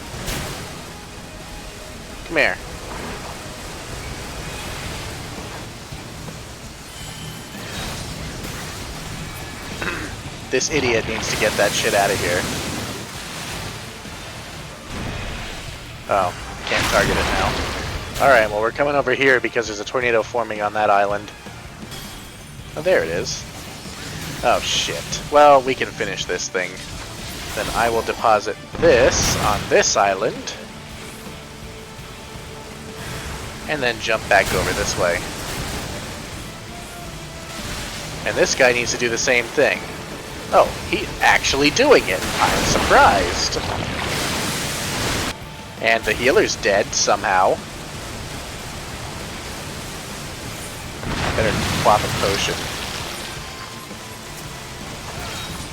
Come here. This idiot needs to get that shit out of here. Oh, can't target it now. Alright, well we're coming over here because there's a tornado forming on that island. Oh, there it is. Oh shit. Well, we can finish this thing. Then I will deposit this on this island. And then jump back over this way. And this guy needs to do the same thing. Oh, he's actually doing it. I'm surprised. And the healer's dead somehow. Better plop a potion.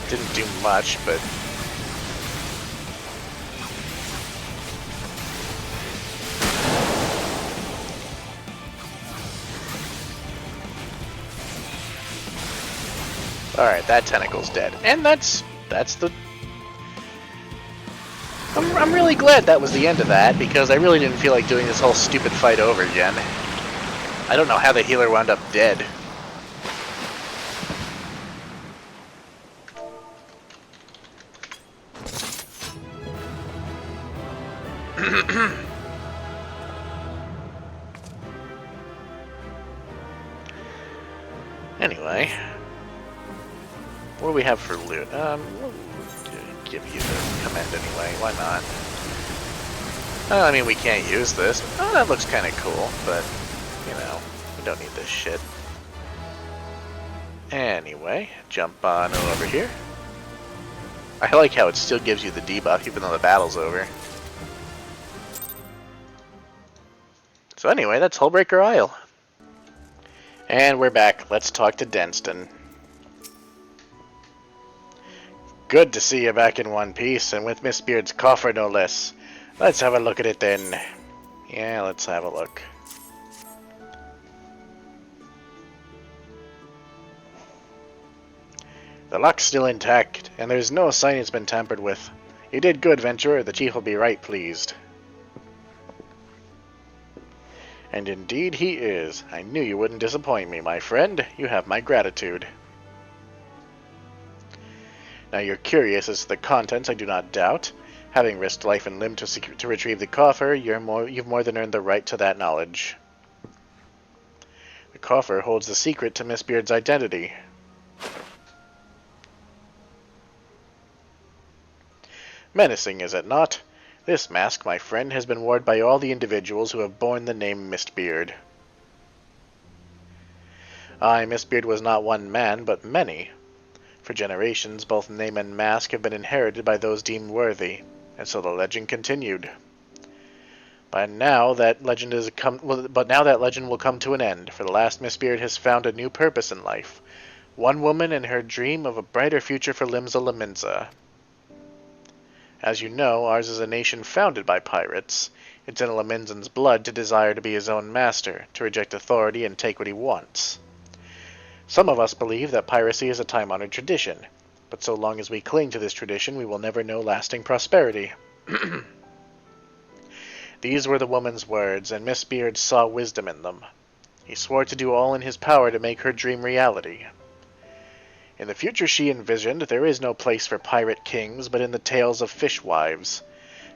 Didn't do much, but... Alright, that tentacle's dead. And that's the... I'm really glad that was the end of that, because I really didn't feel like doing this whole stupid fight over again. I don't know how the healer wound up dead. Anyway, what do we have for loot? We'll give you the command anyway. Why not? I mean, we can't use this. Oh, that looks kind of cool, but you know, we don't need this shit. Anyway, jump on over here. I like how it still gives you the debuff even though the battle's over. So anyway, that's Hullbreaker Isle. And we're back. Let's talk to Denston. Good to see you back in one piece, and with Miss Beard's coffer no less. Let's have a look at it then. Yeah, let's have a look. The lock's still intact, and there's no sign it's been tampered with. You did good, Venturer. The Chief will be right pleased. And indeed he is. I knew you wouldn't disappoint me, my friend. You have my gratitude. Now you're curious as to the contents, I do not doubt. Having risked life and limb to retrieve the coffer, you've more than earned the right to that knowledge. The coffer holds the secret to Miss Beard's identity. Menacing, is it not? This mask, my friend, has been worn by all the individuals who have borne the name Mistbeard. Aye, Mistbeard was not one man, but many. For generations, both name and mask have been inherited by those deemed worthy, and so the legend continued. But now that legend will come to an end, for the last Mistbeard has found a new purpose in life. One woman and her dream of a brighter future for Limsa Lominsa. As you know, ours is a nation founded by pirates. It's in Lominsan's blood to desire to be his own master, to reject authority and take what he wants. Some of us believe that piracy is a time-honored tradition, but so long as we cling to this tradition, we will never know lasting prosperity. These were the woman's words, and Mistbeard saw wisdom in them. He swore to do all in his power to make her dream reality. In the future she envisioned, there is no place for pirate kings but in the tales of fishwives,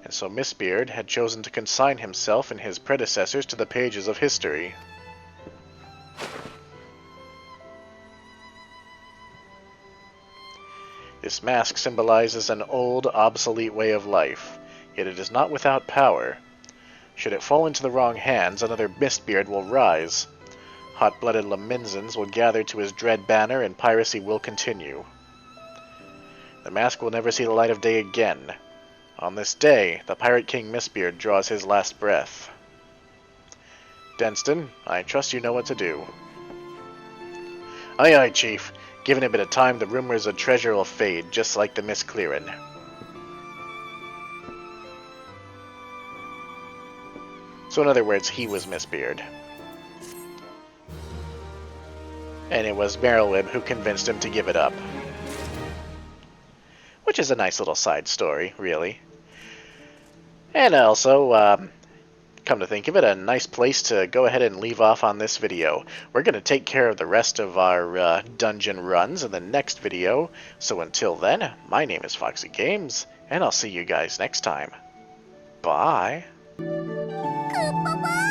and so Mistbeard had chosen to consign himself and his predecessors to the pages of history. This mask symbolizes an old, obsolete way of life, yet it is not without power. Should it fall into the wrong hands, another Mistbeard will rise. Hot-blooded Lominsans will gather to his dread banner, and piracy will continue. The mask will never see the light of day again. On this day, the Pirate King Mistbeard draws his last breath. Denston, I trust you know what to do. Aye aye, Chief. Given a bit of time, the rumors of treasure will fade, just like the mist clearing. So in other words, he was Mistbeard. And it was Merylwib who convinced him to give it up. Which is a nice little side story, really. And also, come to think of it, a nice place to go ahead and leave off on this video. We're going to take care of the rest of our dungeon runs in the next video. So until then, my name is Foxy Games, and I'll see you guys next time. Bye! Bye.